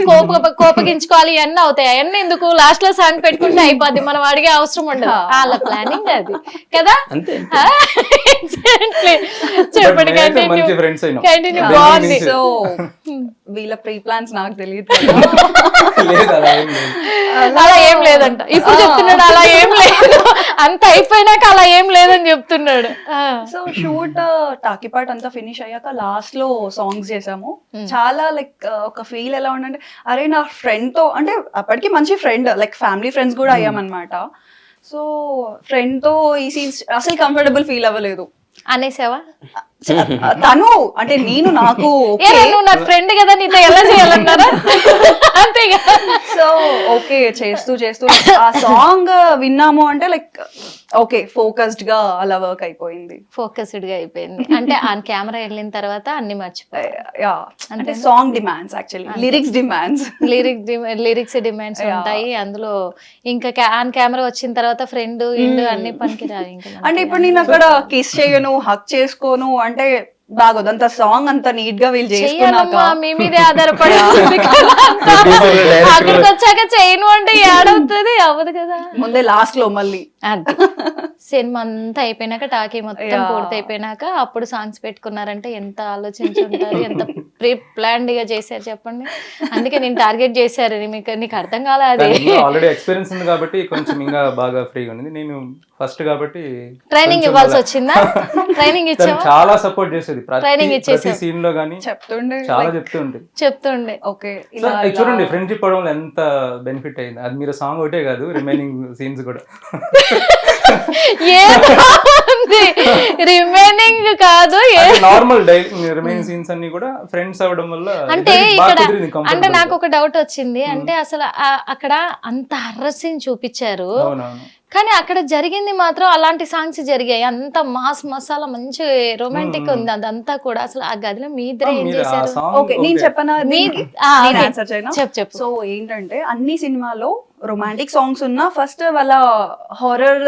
Speaker 1: కోపగించుకోవాలి, అన్నీ అవుతాయి. అవన్నీ ఎందుకు, లాస్ట్ లో సాంగ్ పెట్టుకుంటే అయిపోద్ది, మనం అడిగే అవసరం ఉండదు. వాళ్ళ ప్లానింగ్ అది కదా. చెప్పండి, కంటిన్యూ. బాగుంది.
Speaker 4: సో వీళ్ళ ప్రీ ప్లాన్స్ నాకు తెలియదు.
Speaker 1: అలా ఏం లేదంట, ఇప్పుడు చెప్తున్నాడు అలా ఏం లేదు, అంత అయిపోయినాక అలా ఏం లేదని చెప్తున్నాడు.
Speaker 4: సో షూట్ టాకీపాట్ అంతా ఫినిష్ అయ్యాక లాస్ట్ లో సాంగ్స్ చేసాము. చాలా లైక్ ఒక ఫీల్ ఎలా ఉండంటే, అరే నా ఫ్రెండ్ తో, అంటే అప్పటికి మంచి ఫ్రెండ్, లైక్ ఫ్యామిలీ ఫ్రెండ్స్ కూడా అయ్యామన్నమాట. సో ఫ్రెండ్ తో ఈ సీన్స్ అసలు కంఫర్టబుల్ ఫీల్ అవ్వలేదు.
Speaker 1: అనేసావా?
Speaker 4: తను అంటే నేను నాకు
Speaker 1: నువ్వు నా ఫ్రెండ్ కదా, నీతో ఎలా చేయాలన్నారా? అంతేగా.
Speaker 4: సో ఓకే చేస్తూ ఆ సాంగ్ విన్నాము అంటే లైక్ ఓకే ఫోకస్డ్ గా అలా వర్క్ అయిపోయింది.
Speaker 1: ఫోకస్డ్ గా అయిపోయింది అంటే ఆన్ కెమెరా వెళ్ళిన తర్వాత అన్ని మర్చిపోయి.
Speaker 4: అంటే song demands, actually
Speaker 1: lyrics demands ఉంటాయి అందులో. ఇంకా ఆన్ కెమెరా వచ్చిన తర్వాత ఫ్రెండ్ ఇండు అన్ని పనికి రాదు. ఇంకా
Speaker 4: అంటే ఇప్పుడు నేను అక్కడ కిస్ చేయను, హక్ చేసుకోను అంటే బాగోదు అంత సాంగ్ అంత నీట్ గా వీళ్ళు చేసుకున్నాక
Speaker 1: చెయ్యాలమ్మా మీ మీదే ఆధారపడి ఉంది కదా అంతా. అక్కడికి వచ్చాక చేయను అంటే ఏడవుతుంది అవ్వదు కదా.
Speaker 4: ముందే లాస్ట్ లో మళ్ళీ
Speaker 1: అది సినిమా అంతా అయిపోయినాక టాకీ మొత్తం
Speaker 4: Yeah.
Speaker 1: పూర్తి అయిపోయినాక అప్పుడు సాంగ్స్ పెట్టుకున్నారంటే ఎంత ఆలోచించుంటారు, ఎంత ప్రీ ప్లాన్డ్ గా చేశారు చెప్పండి. అందుకే నేను టార్గెట్ చేశారు నీకు అర్థం కాలే అది.
Speaker 2: ఆల్రెడీ ఎక్స్పీరియన్స్ ఉంది కాబట్టి కొంచెం ఇంకా బాగా ఫ్రీగా ఉంది. నేను ఫస్ట్ కాబట్టి
Speaker 1: ట్రైనింగ్
Speaker 2: కొంచెం
Speaker 1: ఇవ్వాల్సి
Speaker 2: అలా-
Speaker 1: వచ్చిందా? ట్రైనింగ్
Speaker 2: తను
Speaker 1: ఇచ్చావా?
Speaker 2: చాలా సపోర్ట్ చేసేది
Speaker 1: Training
Speaker 2: ప్రతి
Speaker 1: ఇచ్చేసావు.
Speaker 2: సీన్ లో గానీ
Speaker 4: చెప్తుండే
Speaker 2: చాలా చెప్తూ ఉంటుంది.
Speaker 1: చెప్తుండే
Speaker 4: ఓకే
Speaker 2: సో అది చూడండి ఫ్రెండ్షిప్ అవడం వల్ల ఎంత బెనిఫిట్ అయింది. అది మీరు సాంగ్ ఒకటే కాదు రిమైనింగ్ సీన్స్ కూడా.
Speaker 1: రిమైనింగ్ కాదు
Speaker 2: నార్మల్ రిమైనింగ్ సీన్స్ అన్ని కూడా ఫ్రెండ్స్ అవడం వల్ల
Speaker 1: అంటే
Speaker 2: ఇద్దరికి బాగా
Speaker 1: ఇక్కడ
Speaker 2: కుదిరింది, comfortable
Speaker 1: అంటే నాకు
Speaker 2: గా.
Speaker 1: ఒక డౌట్ వచ్చింది. అంటే అసలు అక్కడ అంత హర్రర్ సీన్ చూపించారు
Speaker 2: అవునవును.
Speaker 1: కానీ అక్కడ జరిగింది మాత్రం అలాంటి సాంగ్స్ జరిగాయి. అంత మాస్ మసాలా మంచి రొమాంటిక్ ఉంది అదంతా కూడా. అసలు ఆ గదిలో మీ ఇద్దరు ఏం
Speaker 2: మీరు ఆ
Speaker 1: చేశారు?
Speaker 2: song
Speaker 4: ఓకే నేను
Speaker 2: okay.
Speaker 4: చెప్పనా
Speaker 1: okay.
Speaker 4: ఆన్సర్ చేయనా?
Speaker 1: చెప్పు
Speaker 4: సో ఏంటంటే అన్ని సినిమాలో రొమాంటిక్ సాంగ్స్ ఉన్నా ఫస్ట్ వాళ్ళ హారర్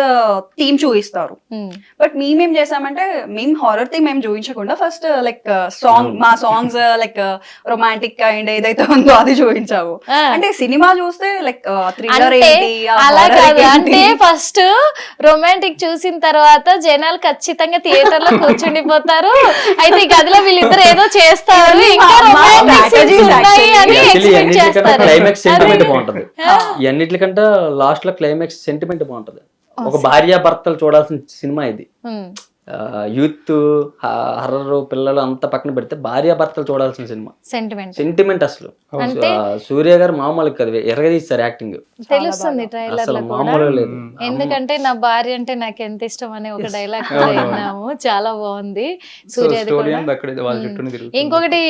Speaker 4: థీమ్ చూపిస్తారు.
Speaker 1: ఉమ్.
Speaker 4: బట్ మేమేం చేసామంటే మేము హారర్ థీమ్ ఏం చూపించకుండా ఫస్ట్ లైక్ సాంగ్ మా సాంగ్స్ లైక్ రొమాంటిక్ కైండ్ ఏదైతే ఉందో అది చూపించాము.
Speaker 1: ఆ.
Speaker 4: అంటే సినిమా చూస్తే లైక్ థ్రిల్లర్
Speaker 1: అంటే
Speaker 4: ఏంటి
Speaker 1: అలా కాదు. అంటే ఫస్ట్ రొమాంటిక్ చూసిన తర్వాత జనాలు ఖచ్చితంగా థియేటర్ లో కూర్చుండిపోతారు. అయితే ఈ గదిలో వీళ్ళిద్దరు ఏదో చేస్తారు, ఇంకా romantic scenes ఉన్నాయి అని ఎక్స్పెక్ట్ చేస్తారు.
Speaker 3: క్లైమాక్స్ సెంటిమెంట్
Speaker 1: అదే.
Speaker 3: బాగుంటది. ఇవన్నిటికంటే లాస్ట్ లో క్లైమాక్స్ సెంటిమెంట్ బాగుంటది. ఒక భార్య భర్తలు చూడాల్సిన సినిమా ఇది.
Speaker 1: ఉమ్.
Speaker 3: యూత్ హర్రర్ పిల్లలు అంతా పక్కన పెడితే భార్య భర్తలు చూడాల్సిన సినిమా.
Speaker 1: సెంటిమెంట్
Speaker 3: సెంటిమెంట్ అసలు
Speaker 1: అంటే
Speaker 3: సూర్య గారు మామూలు కదా, ఎరగదీస్తారు యాక్టింగ్,
Speaker 1: తెలుస్తుంది ట్రైలర్
Speaker 3: అసలు
Speaker 1: లో కూడా.
Speaker 3: మామూలు లేదు.
Speaker 1: ఎందుకంటే నా భార్య అంటే నాకు ఎంత ఇష్టం అనే ఒక డైలాగ్ కూడా విన్నాము. చాలా బాగుంది.
Speaker 2: సో
Speaker 1: సూర్యది
Speaker 2: స్టోరీ
Speaker 1: కూడా.
Speaker 2: అంతా అక్కడే వాళ్ళ చుట్టూనే తిరుగుతుంది.
Speaker 1: ఇంకొకటి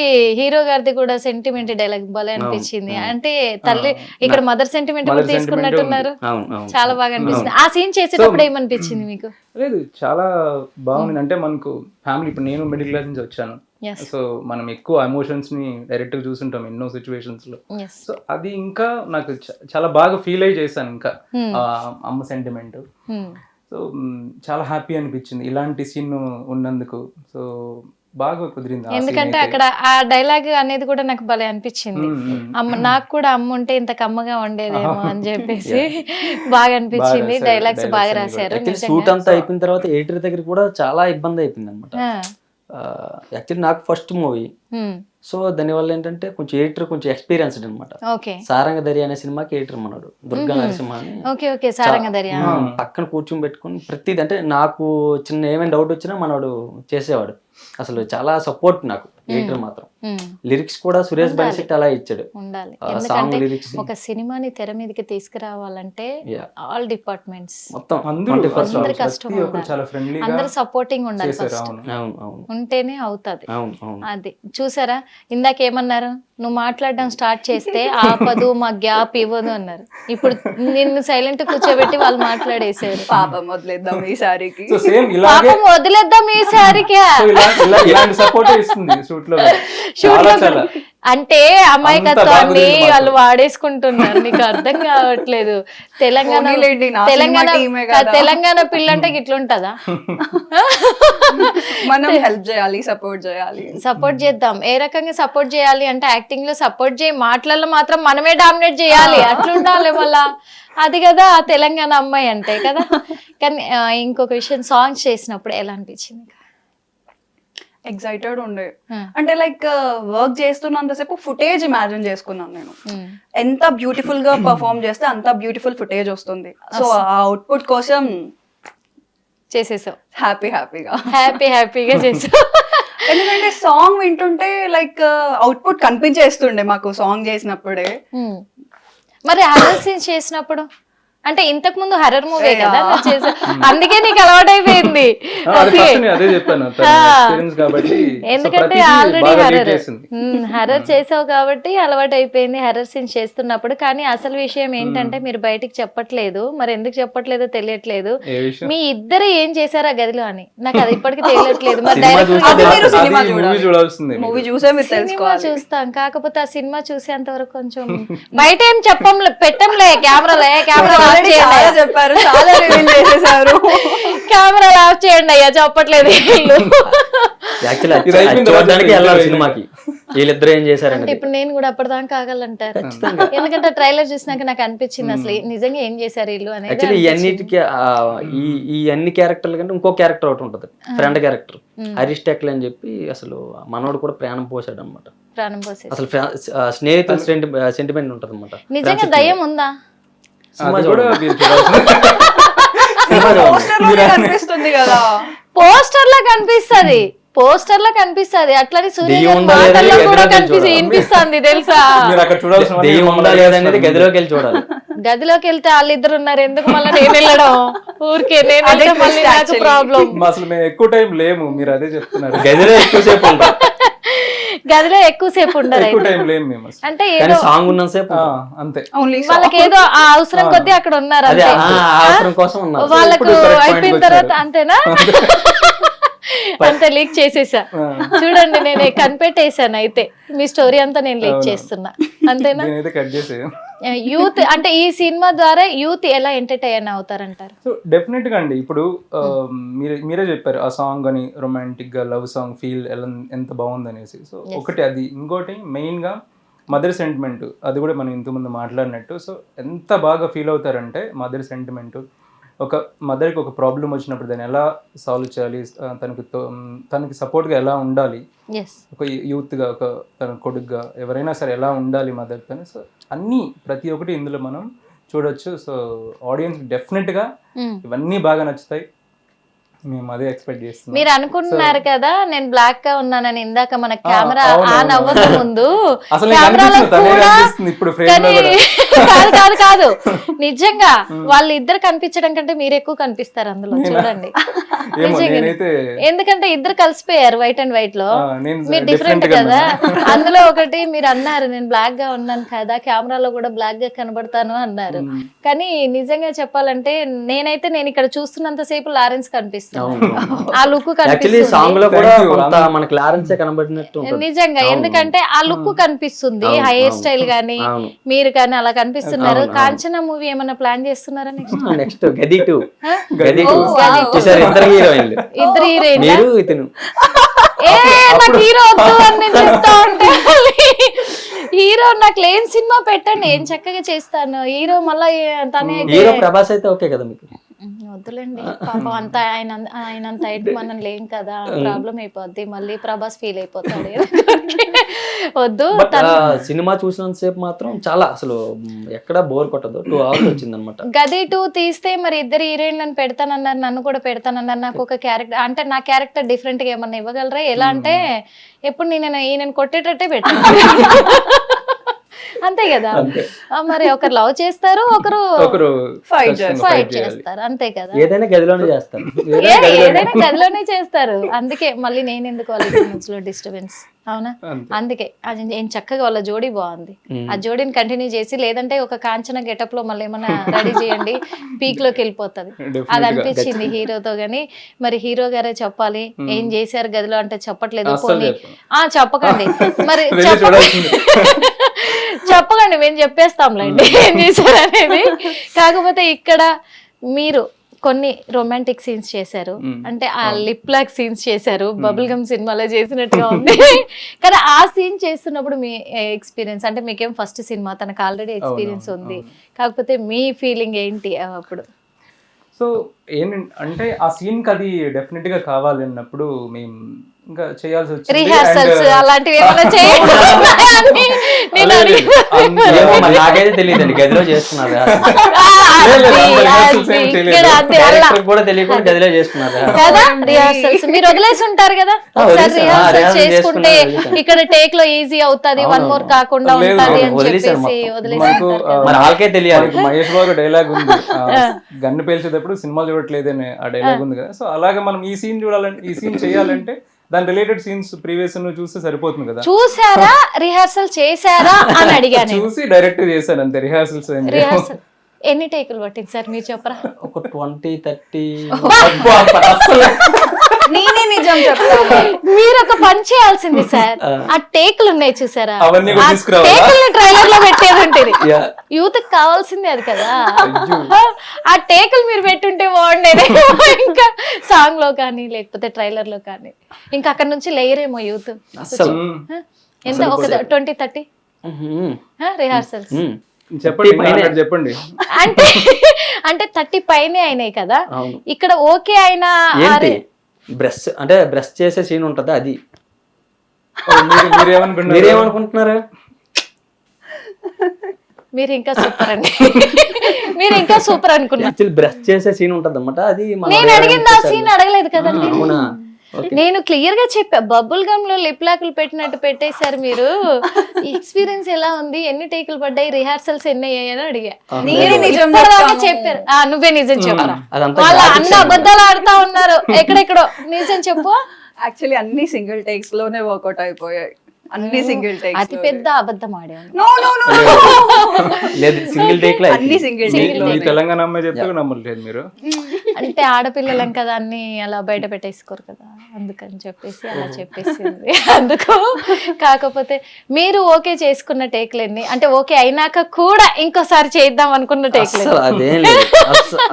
Speaker 1: హీరో గారిది కూడా సెంటిమెంట్ డైలాగ్ భలే అనిపించింది. అంటే తల్లి ఇక్కడ మదర్ సెంటిమెంట్ కూడా
Speaker 2: Mother sentiment
Speaker 1: తీసుకున్నట్టున్నారు.
Speaker 3: అవును అవును.
Speaker 1: చాలా బాగా అనిపించింది. ఆ సీన్ చేసేటప్పుడు ఏమనిపించింది మీకు?
Speaker 2: లేదు చాలా బాగుంది. అంటే మనకు ఫ్యామిలీ, ఇప్పుడు నేను మిడిల్ క్లాస్ నుంచి వచ్చాను.
Speaker 1: Yes.
Speaker 2: సో మనం ఎక్కువ ఎమోషన్స్ ని డైరెక్ట్ గా చూసుంటాం ఎన్నో సిచ్యువేషన్స్ లో.
Speaker 1: Yes.
Speaker 2: సో అది ఇంకా నాకు చాలా బాగా ఫీల్ అయ్యి చేశాను. ఇంకా ఆ అమ్మ సెంటిమెంట్.
Speaker 1: Hmm.
Speaker 2: సో చాలా హ్యాపీ అనిపించింది ఇలాంటి సీన్ ఉన్నందుకు. సో బాగా కుదిరింది ఆ scene
Speaker 1: ఎందుకంటే
Speaker 2: అయితే.
Speaker 1: అక్కడ ఆ డైలాగ్ అనేది కూడా నాకు భలే అనిపించింది.
Speaker 2: మ్మ్.
Speaker 1: అమ్మ నాకు కూడా అమ్మ ఉంటే ఇంత కమ్మగా ఉండేదేమో అని చెప్పేసి బాగా అనిపించింది.
Speaker 2: రాశారు,
Speaker 1: డైలాగ్స్ బాగా
Speaker 2: dialogues అన్ని
Speaker 1: రాశారు.
Speaker 3: యాక్చువల్లీ షూట్ అంతా అయిపోయిన తర్వాత ఎడిటర్ దగ్గర కూడా చాలా ఇబ్బంది అయిపోయింది అనమాట. యాక్చువల్లీ నాకు ఫస్ట్ మూవీ, సో దానివల్ల ఏంటంటే కొంచెం ఎడిటర్ కొంచెం ఎక్స్పీరియన్స్డ్ అనమాట.
Speaker 1: ఓకే
Speaker 3: సారంగధరి అనే సినిమాకి ఎడిటర్ మనోడు దుర్గా నరసింహ అని.
Speaker 1: Okay okay Sarangadhari.
Speaker 3: పక్కన కూర్చొని పెట్టుకుని ప్రతిది, అంటే నాకు చిన్న ఏమైనా డౌట్ వచ్చినా మనోడు చేసేవాడు. అసలు చాలా సపోర్ట్ నాకు ఎడిటర్ మాత్రం. లిరిక్స్ కూడా సురేష్ బన్శెట్టి అలా ఇచ్చాడు.
Speaker 1: ఉండాలి.
Speaker 3: సాంగ్
Speaker 1: ఎందుకంటే
Speaker 3: లిరిక్స్
Speaker 1: ఒక సినిమాని తెర మీదకి తీసుకురావాలంటే ఆల్ డిపార్ట్మెంట్స్
Speaker 3: మొత్తం
Speaker 2: అందరూ
Speaker 3: 24
Speaker 1: అందరి
Speaker 2: ప్రతి
Speaker 1: కష్టం
Speaker 2: ఒక్కరు
Speaker 1: ఉండాలి.
Speaker 2: చాలా ఫ్రెండ్లీగా
Speaker 1: అందరు సపోర్టింగ్ ఉండాలి
Speaker 2: చేశారు.
Speaker 1: ఫస్ట్.
Speaker 2: అవును.
Speaker 3: అవును అవును
Speaker 1: ఉంటేనే అవుతది.
Speaker 3: అవును అవును.
Speaker 1: అది చూసారా ఇందాక ఏమన్నారు? నువ్వు మాట్లాడడం స్టార్ట్ చేస్తే ఆపదు, మా గ్యాప్ ఇవ్వదు అన్నారు. ఇప్పుడు నిన్ను సైలెంట్ కూర్చోబెట్టి వాళ్ళు మాట్లాడేసారు.
Speaker 4: పాపం వదిలేద్దాం ఈసారికి.
Speaker 2: సో సేమ్ ఇలాగే
Speaker 1: పాపం వదిలేద్దాం ఈసారికి.
Speaker 2: సో ఇలాంటి సపోర్ట్ ఇస్తుంది షూట్ లో. చాలా చాలా
Speaker 1: అంటే అమాయకత్వాన్ని వాళ్ళు వాడేసుకుంటున్నారు. నీకు అర్థం కావట్లేదు. తెలంగాణ
Speaker 4: పోనీలేండి, నా
Speaker 1: తెలంగాణ
Speaker 4: సినిమా టీమే కదా.
Speaker 1: తెలంగాణ పిల్ల అంటే ఇట్లుంటదా?
Speaker 4: మనం హెల్ప్ చేయాలి, సపోర్ట్ చేయాలి.
Speaker 1: సపోర్ట్ చేద్దాం. ఏ రకంగా సపోర్ట్ చేయాలి అంటే యాక్టింగ్ లో సపోర్ట్ చేయి, మాటలలో మాత్రం మనమే డామినేట్ చేయాలి. అట్లుండాలి మళ్ళా. అది కదా తెలంగాణ అమ్మాయి అంటే కదా. కానీ ఇంకొక విషయం, సాంగ్స్ చేసినప్పుడు ఎలా అనిపించింది?
Speaker 4: ఎక్సైటెడ్ ఉండే. అంటే లైక్ వర్క్ చేస్తున్నంతసేపు ఫుటేజ్ ఇమాజిన్ చేసుకున్నాను నేను. ఎంత బ్యూటిఫుల్ గా పర్ఫామ్ చేస్తే అంత బ్యూటిఫుల్ ఫుటేజ్ వస్తుంది. సో ఆ అవుట్పుట్ కోసం
Speaker 1: చేసేసావు
Speaker 4: హ్యాపీగా
Speaker 1: చేసావు.
Speaker 4: ఎందుకంటే సాంగ్ వింటుంటే లైక్ అవుట్పుట్ కనిపించేస్తుండే మాకు సాంగ్ చేసినప్పుడే.
Speaker 1: మరి హర్రర్ సీన్స్ చేసినప్పుడు అంటే ఇంతకు ముందు హర్రర్ మూవీ కదా నువ్వు చేసావు, అందుకే నీకు అలవాటైపోయింది.
Speaker 2: అది first నేను అదే చెప్పాను, తన experience కాబట్టి. So
Speaker 1: ఎందుకంటే
Speaker 2: ప్రతిదీ
Speaker 1: ఆల్రెడీ
Speaker 2: బాగా
Speaker 1: హర్రర్
Speaker 2: lead చేసింది.
Speaker 1: హర్రర్ చేసావు కాబట్టి అలవాటు అయిపోయింది హర్రర్ సీన్ చేస్తున్నప్పుడు. కానీ అసలు విషయం ఏంటంటే మీరు బయటికి చెప్పట్లేదు. మరి ఎందుకు చెప్పట్లేదో తెలియట్లేదు.
Speaker 2: ఏ విషయం?
Speaker 1: మీ ఇద్దరు ఏం చేశారు ఆ గదిలో అని నాకు అది ఇప్పటికీ తెలియట్లేదు. మరి
Speaker 3: సినిమా
Speaker 1: డైరెక్ట్
Speaker 3: చూస్తే
Speaker 4: అది మీరు
Speaker 2: అది
Speaker 4: సినిమా
Speaker 2: movie
Speaker 4: చూడాలి.
Speaker 2: చూడాల్సిందే.
Speaker 4: మూవీ చూసే మీరు
Speaker 1: సినిమా
Speaker 4: తెలుసుకోవాలి.
Speaker 1: చూస్తాం. కాకపోతే ఆ సినిమా చూసేంత వరకు కొంచెం బయట ఏం పెట్టంలే కెమెరా
Speaker 4: Already చాలా చెప్పారు, చాలా రివీల్ చేసేసారు.
Speaker 1: కెమెరా ఆఫ్ చేయండి అయ్యా, చెప్పట్లేదు వీళ్ళు.
Speaker 3: యాక్చువల్లీ
Speaker 2: ఇది అయిపోయిన తర్వాత
Speaker 3: చూడడానికి వెళ్ళాలి
Speaker 2: ఇది
Speaker 3: సినిమాకి వీళ్ళిద్దరు ఏం
Speaker 1: అంటే
Speaker 3: చేశారంటే
Speaker 1: ఇప్పుడు నేను కూడా అప్పటిదాకా కాగలంటారు ఎందుకంటే ట్రైలర్ చూసినాక నాకు అనిపించింది అసలు నిజంగా ఏం చేశారు వీళ్ళు అనేది
Speaker 3: యాక్చువల్లీ ఈ
Speaker 1: అనిపించింది.
Speaker 3: అన్నిటికీ ఈ అన్ని క్యారెక్టర్ల కంటే ఇంకో క్యారెక్టర్ ఒకటి ఉంటుంది ఫ్రెండ్ క్యారెక్టర్ హరీష్ టెక్లే అని చెప్పి అసలు మనోడు కూడా ప్రాణం పోసాడు అనమాట.
Speaker 1: ప్రాణం పోసేసి
Speaker 3: అసలు స్నేహితుల సెంటిమెంట్ ఉంటుంది అనమాట.
Speaker 1: నిజంగా దయ్యం ఉందా?
Speaker 2: అది కూడా మీరు చూడాల్సిన
Speaker 4: Poster లోనే కనిపిస్తుంది కదా.
Speaker 1: పోస్టర్ లో కనిపిస్తది అట్లని సూర్య
Speaker 3: దెయ్యం
Speaker 1: గారి
Speaker 3: ఉందా లేదా
Speaker 1: మాటల్లో
Speaker 3: అనేది
Speaker 1: కూడా
Speaker 3: గదిలోకి వెళ్ళి
Speaker 1: వినిపిస్తుంది తెలుసా?
Speaker 2: మీరు అక్కడ చూడాల్సిన
Speaker 3: దెయ్యం ఉందా లేదా అనేది గదిలోకి వెళ్ళి చూడాలి.
Speaker 1: గదిలోకి వెళ్తే వాళ్ళిద్దరు ఉన్నారు ఎందుకు మళ్ళీ నేను వెళ్ళడం ఊరికే నేను
Speaker 4: అదే
Speaker 1: వెళ్తే మళ్ళీ
Speaker 4: twist
Speaker 1: నాకు
Speaker 4: actually.
Speaker 1: ప్రాబ్లం.
Speaker 2: అసలు మేము ఎక్కువ టైం లేము, మీరు అదే చెప్తున్నారు.
Speaker 3: గదిలో ఎక్కువసేపు ఉంటాం
Speaker 1: గదిలో ఎక్కువసేపు ఉండరు
Speaker 2: ఎక్కువ
Speaker 1: అయితే.
Speaker 2: టైం లేము మేము అసలు.
Speaker 1: అంటే
Speaker 3: కానీ
Speaker 1: ఏదో
Speaker 3: సాంగ్ ఉన్నంతసేపు
Speaker 2: అంతే.
Speaker 4: Only song.
Speaker 1: వాళ్ళకి ఏదో ఆ అవసరం కొద్దీ అక్కడ ఉన్నారు
Speaker 3: అదే
Speaker 1: అంతే.
Speaker 3: అవసరం కోసం ఉన్నారు.
Speaker 1: వాళ్ళకు
Speaker 2: ఇప్పుడు correct point
Speaker 1: అయిపోయిన
Speaker 2: కి
Speaker 1: తర్వాత
Speaker 2: వచ్చారు.
Speaker 1: అంతేనా? అంతే లీక్ చేసేసా. చూడండి నేను కనిపెట్టేశాను అయితే మీ స్టోరీ అంతా నేను లీక్ చేస్తున్నా అంతేనా?
Speaker 2: నేనైతే కట్ చేసే.
Speaker 1: యూత్ అంటే ఈ సినిమా ద్వారా యూత్ ఎలా ఎంటర్టైన్ అవుతారంటారు?
Speaker 2: సో డెఫినెట్ గా అండి ఇప్పుడు మీరే చెప్పారు ఆ సాంగ్ అని రొమాంటిక్ గా లవ్ సాంగ్ ఫీల్ ఎలా ఎంత బాగుంది అనేసి. సో ఒకటి అది, ఇంకోటి మెయిన్ గా మదర్ సెంటిమెంట్, అది కూడా మనం ఇంతకుముందు మాట్లాడినట్టు. సో ఎంత బాగా ఫీల్ అవుతారంటే మదర్ సెంటిమెంట్, ఒక మదర్కి ఒక ప్రాబ్లం వచ్చినప్పుడు దాన్ని ఎలా సాల్వ్ చేయాలి, తనకి సపోర్ట్గా ఎలా ఉండాలి, ఒక యూత్గా ఒక తన కొడుకుగా ఎవరైనా సరే ఎలా ఉండాలి మదర్తో. సో అన్నీ ప్రతి ఒక్కటి ఇందులో మనం చూడొచ్చు. సో ఆడియన్స్ డెఫినెట్గా ఇవన్నీ బాగా నచ్చుతాయి, మేము అదే ఎక్స్పెక్ట్ చేస్తున్నాం.
Speaker 1: మీరు అనుకుంటున్నారు కదా నేను బ్లాక్ గా ఉన్నానని, ఇందాక మన కెమెరా ఆన్ అవ్వక ముందు
Speaker 2: అసలు
Speaker 1: కెమెరాలో కూడా
Speaker 2: ఇప్పుడు ఫ్రేమ్
Speaker 1: కానీ కాదు కాదు కాదు నిజంగా వాళ్ళు ఇద్దరు కనిపించడం కంటే మీరు ఎక్కువ కనిపిస్తారు అందులో చూడండి. నిజంగా ఎందుకంటే ఇద్దరు కలిసిపోయారు వైట్ అండ్ వైట్ లో, మీరు డిఫరెంట్ కదా. అందులో ఒకటి మీరు అన్నారు నేను బ్లాక్ గా ఉన్నాను కదా కెమెరాలో కూడా బ్లాక్ గా కనబడతాను అన్నారు. కానీ నిజంగా చెప్పాలంటే నేను ఇక్కడ చూస్తున్నంత సేపు లారెన్స్ కనిపిస్తుంది, ఆ లుక్
Speaker 3: యాక్చువల్లీ సాంగ్ లో కూడా కొంత మనకి లారెన్స్ కనబడినట్టు ఉంటుంది
Speaker 1: నిజంగా. ఎందుకంటే ఆ లుక్ కనిపిస్తుంది, హెయిర్ స్టైల్ గానీ మీరు కానీ అలా కనిపిస్తున్నారు. కాంచనా మూవీ ఏమైనా ప్లాన్ చేస్తున్నారా
Speaker 3: నెక్స్ట్? గది 2 ఇద్దరు హీరోయిన్లు,
Speaker 1: ఇద్దరు హీరోయిన్
Speaker 3: మీరు ఇతను.
Speaker 1: నాకు హీరో వద్దు అని నేను చెప్తా ఉంటే హీరో నాకు లేని సినిమా పెట్టండి ఏం చక్కగా చేస్తాను. హీరో మళ్ళా తనే
Speaker 3: హీరో ప్రభాస్ అయితే ఓకే కదా మీకు?
Speaker 1: వద్దులేండి పాపం అంతా ఆయనంత హైట్ మనం లేం కదా, ప్రాబ్లం అయిపోద్ది, మళ్ళీ ప్రభాస్ ఫీల్ అయిపోతాడు. వద్దు.
Speaker 3: సినిమా చూసినంత సేపు మాత్రం చాలా అసలు ఎక్కడ బోర్ కొట్టదు. 2 hours వచ్చింది అనమాట.
Speaker 1: గది 2 తీస్తే మరి ఇద్దరు హీరోయిన్లను పెడతానన్నారు, నన్ను కూడా పెడతానన్నారు. నాకు ఒక క్యారెక్టర్ అంటే నా క్యారెక్టర్ డిఫరెంట్ గా ఏమన్నా ఇవ్వగలరా? ఎలా అంటే ఎప్పుడు ఈయన కొట్టేటట్టే పెట్టాను అంతే కదా. మరి ఒకరు లవ్ చేస్తారు, ఒకరు ఫైట్ చేస్తారు అంతే కదా.
Speaker 3: ఏదైనా గదిలోనే చేస్తారు,
Speaker 1: ఏదైనా గదిలోనే చేస్తారు. అందుకే మళ్ళీ నేను ఎందుకు వాళ్ళ మధ్యలో డిస్టర్బెన్స్, అవునా? అందుకే అది ఏం చక్కగా వాళ్ళ జోడీ బాగుంది, ఆ జోడీని కంటిన్యూ చేసి, లేదంటే ఒక కాంచన గెటప్ లో మళ్ళీ ఏమన్నా రెడీ చేయండి, పీక్ లోకి వెళ్ళిపోతుంది. అది అనిపించింది హీరోతో. గానీ మరి హీరో గారే చెప్పాలి ఏం చేశారు గదిలో అంటే చెప్పట్లేదు. పోనీ చెప్పకండి మరి, చెప్పకండి మేము చెప్పేస్తాంలేండి ఏం చేశారు అనేది. కాకపోతే ఇక్కడ మీరు కొన్ని రొమాంటిక్ సీన్స్ చేశారు, అంటే ఆ లిప్ లాక్ సీన్స్ చేశారు, బబుల్ గమ్ సినిమాలో చేసినట్టుగా ఉంది. కానీ ఆ సీన్ చేస్తున్నప్పుడు మీ ఎక్స్పీరియన్స్ అంటే మీకేం ఫస్ట్ సినిమా, తనకు ఆల్రెడీ ఎక్స్పీరియన్స్ ఉంది, కాకపోతే మీ ఫీలింగ్ ఏంటి అప్పుడు?
Speaker 2: సో ఏంటంటే ఆ సీన్ కి అది డెఫినెట్ గా కావాలి అన్నప్పుడు మేము ఇంకా చేయాల్సి వచ్చింది.
Speaker 1: రిహార్సల్స్ అలాంటివి ఏమైనా చేయాలి
Speaker 3: నాకైతే తెలియదండి గదిలో చేస్తున్నారు, కూడా తెలియకుండా గదిలో చేస్తున్నారు
Speaker 1: కదా రిహార్సల్స్. మీరు వదిలేసి ఉంటారు కదా, ఒకసారి రిహార్సల్ చేసుకుంటే ఇక్కడ టేక్ లో ఈజీ అవుతుంది, 1 more కాకుండా ఉంటది అని చెప్పేసి వదిలేసి.
Speaker 3: మరి వాళ్ళకే తెలియాలి.
Speaker 2: మహేష్ బాబు డైలాగ్ ఉంది, గన్ను పేల్చేటప్పుడు సినిమా చూడట్లేదని ఆ డైలాగ్ ఉంది కదా. సో అలాగే మనం ఈ సీన్ చూడాలంటే, ఈ సీన్ చేయాలంటే దాని రిలేటెడ్ సీన్స్ ప్రీవియస్ చూస్తే సరిపోతుంది కదా.
Speaker 1: చూసారా రిహార్సల్ చేశారా అని అడిగాను.
Speaker 2: చూసి డైరెక్ట్ చేశాను అంతే, రిహార్సల్స్
Speaker 1: ఎన్ని టేకులు పట్టింది సార్ మీరు చెప్పరా?
Speaker 3: ఒక 20-30
Speaker 4: నేనే నిజం చెప్తాను.
Speaker 1: మీరు ఒక పని చేయాల్సింది సార్, ఆ టేకులు ఉన్నాయి చూసారా,
Speaker 2: అవన్నీ కూడా
Speaker 1: ఆ
Speaker 2: తీసుకురావాలా?
Speaker 1: టేకుల్ని ట్రైలర్ లో పెట్టేది ఉంటుంది.
Speaker 3: Yeah.
Speaker 1: యూత్ కి కావాల్సింది అది కదా. ఆ టేకులు మీరు పెట్టుంటే బాగుండేది. ఇంకా సాంగ్ లో కానీ లేకపోతే ట్రైలర్ లో కానీ, ఇంకా అక్కడ నుంచి లేయరేమో యూత్.
Speaker 3: అస్సలు
Speaker 1: ఎంత ఒక 20-30 రిహార్సల్స్
Speaker 2: చెప్పండి, ఇంకా 100 చెప్పండి.
Speaker 1: అంటే అంటే 30 పైనే అయినాయి కదా.
Speaker 3: అవును.
Speaker 1: ఇక్కడ ఓకే అయినా
Speaker 3: ఏంటి బ్రష్ అంటే బ్రష్ చేసే సీన్ ఉంటది అది.
Speaker 2: మీరేమనుకుంటున్నారు?
Speaker 3: మీరేమనుకుంటున్నారు?
Speaker 1: మీరు ఇంకా సూపర్ అండి. మీరు ఇంకా సూపర్ అనుకున్నారు.
Speaker 3: యాక్చువల్లీ బ్రష్ చేసే సీన్ ఉంటది అన్నమాట, అది మన
Speaker 1: నేను
Speaker 3: వేరే
Speaker 1: అడిగింది ఆ
Speaker 3: చేశారు.
Speaker 1: సీన్ అడగలేదు కదండి.
Speaker 3: అవునా? Okay.
Speaker 1: నేను క్లియర్ గా చెప్పా, బబుల్ గమ్ లో లిప్ లాకులు పెట్టినట్టు పెట్టేశారు మీరు. ఎక్స్పీరియన్స్ ఎలా ఉంది, ఎన్ని టేకులు పడ్డాయి, రిహార్సల్స్ ఎన్ని అయ్యాయి అని అడిగా.
Speaker 4: నేనే నిజం
Speaker 1: ఇప్పటిదాకా
Speaker 4: చెప్తాను.
Speaker 1: చెప్పారు. నువ్వే నిజం చెప్పరా.
Speaker 3: అదంతా
Speaker 1: వాళ్ళ
Speaker 3: graphics
Speaker 1: అన్ని
Speaker 3: అన్నమాట.
Speaker 1: అబద్ధాలు ఆడుతా ఉన్నారు ఎక్కడెక్కడో. నిజం చెప్పు.
Speaker 4: యాక్చువల్లీ అన్ని సింగిల్ టేక్స్ లోనే వర్కౌట్ అయిపోయాయి. అన్ని సింగిల్ టేక్స్.
Speaker 1: అతి పెద్ద అబద్ధం ఆడాను.
Speaker 4: నో నో నో
Speaker 3: లేదు సింగిల్ టేక్ లో
Speaker 4: అన్ని సింగిల్
Speaker 2: మీ
Speaker 4: టేక్ లో.
Speaker 2: తెలంగాణ అమ్మాయి చెప్తే నమ్మట్లేదు మీరు.
Speaker 1: అంటే ఆడపిల్లలం కదా, అన్ని అలా బయట పెట్టేసుకోరు కదా, అందుకని చెప్పేసి అలా చెప్పేసింది. అందుకు కాకపోతే మీరు ఓకే చేసుకున్న టేక్లన్నీ, అంటే ఓకే అయినాక కూడా ఇంకోసారి చేద్దాం అనుకున్న టేక్లు.
Speaker 3: అసలు అదేం లేదు,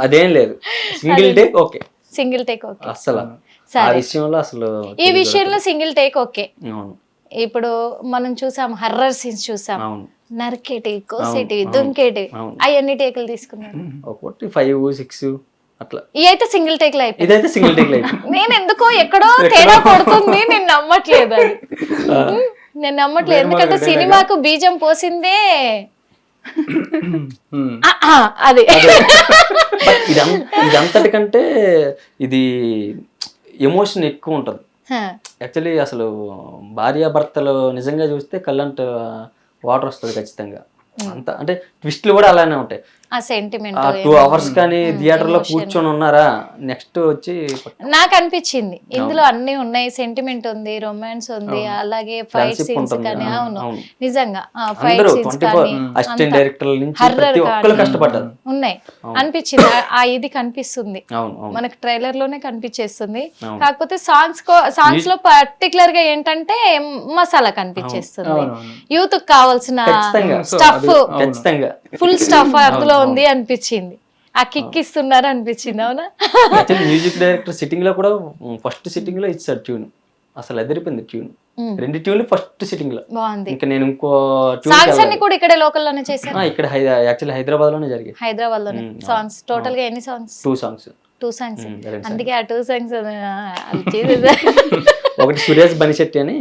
Speaker 3: అదేం లేదు. Single take okay,
Speaker 1: single take okay.
Speaker 3: అసలు ఆ
Speaker 1: సరే,
Speaker 3: విషయంలో అసలు
Speaker 1: ఈ విషయంలో సింగిల్ టేక్ ఓకే.
Speaker 3: అవును
Speaker 1: ఇప్పుడు మనం చూసాం హర్రర్ సీన్స్ చూసాం,
Speaker 3: అవును
Speaker 1: నరికేటివి, కోసేటివి,
Speaker 3: అవును,
Speaker 1: దుంకేటివి,
Speaker 3: అవును.
Speaker 1: అవన్నీ టేకులు తీసుకున్నారు.
Speaker 3: ఒకటి 5, 6 అట్లా.
Speaker 1: ఇవి అయితే సింగిల్ టేక్ లో అయిపోయింది.
Speaker 3: ఇదైతే సింగిల్ టేక్ లైఫ్.
Speaker 1: నేను ఎందుకో ఎక్కడో తేడా కొడుతుంది, నేను నమ్మట్లేదు అది. నేను నమ్మట్లేదు, ఎందుకంటే సినిమాకు బీజం పోసిందే అది.
Speaker 3: ఇదంతటికంటే ఇది ఎమోషన్ ఎక్కువ ఉంటుంది. యాక్చువల్లీ అసలు భార్యాభర్తలు నిజంగా చూస్తే కళ్ళంట వాటర్ వస్తుంది ఖచ్చితంగా. అంత అంటే ట్విస్ట్లు కూడా అలానే ఉంటాయి.
Speaker 1: ఆ సెంటిమెంట్
Speaker 3: ఆ 2 hours కానీ థియేటర్ లో కూర్చొని ఉన్నారా, నెక్స్ట్ వచ్చి
Speaker 1: నాకు అనిపించింది ఇందులో అన్ని ఉన్నాయి. సెంటిమెంట్ ఉంది, రొమాన్స్ ఉంది, అలాగే ఫైట్ సీన్స్ కానీ. అవును, నిజంగా ఫైట్ సీన్స్ కానీ
Speaker 3: అసిస్టెంట్ డైరెక్టర్ల నుంచి ప్రతి ఒక్కరు కష్టపడ్డారు
Speaker 1: ఉన్నాయి అనిపించింది. ఆ ఇది కనిపిస్తుంది
Speaker 3: అవును అవును
Speaker 1: మనకి ట్రైలర్ లోనే కనిపించేస్తుంది. కాకపోతే సాంగ్స్ లో పర్టికులర్ గా ఏంటంటే మసాలా కనిపించేస్తుంది. యూత్ కి కావాల్సిన స్టఫ్
Speaker 3: ఖచ్చితంగా
Speaker 1: ఫుల్ స్టఫ్ అందులో ఉంది అనిపించింది. ఆ కిక్ ఇస్తున్నారు అనిపించింది. అవునా?
Speaker 3: మ్యూజిక్ డైరెక్టర్ సిట్టింగ్ లో కూడా ఫస్ట్ సిట్టింగ్ లో ఇచ్చాడు ట్యూన్, అసలు ఎదిరిపోయింది ట్యూన్. 2 ట్యూన్లు ఫస్ట్ సిట్టింగ్ లో
Speaker 1: బాగుంది.
Speaker 3: ఇంకా నేను ఇంకో
Speaker 1: సాంగ్స్ అన్ని కూడా ఇక్కడే లోకల్ లోనే చేశారు.
Speaker 3: ఇక్కడ యాక్చువల్లీ హైదరాబాద్ లోనే జరిగింది.
Speaker 1: హైదరాబాద్ లోనే సాంగ్స్ టోటల్ గా ఎన్ని సాంగ్స్?
Speaker 3: 2 songs.
Speaker 1: 2 songs.
Speaker 3: 2
Speaker 1: అందుకే ఆ 2 songs అది చేసేదా.
Speaker 3: ఒకటి సురేష్ బనిశెట్టి అని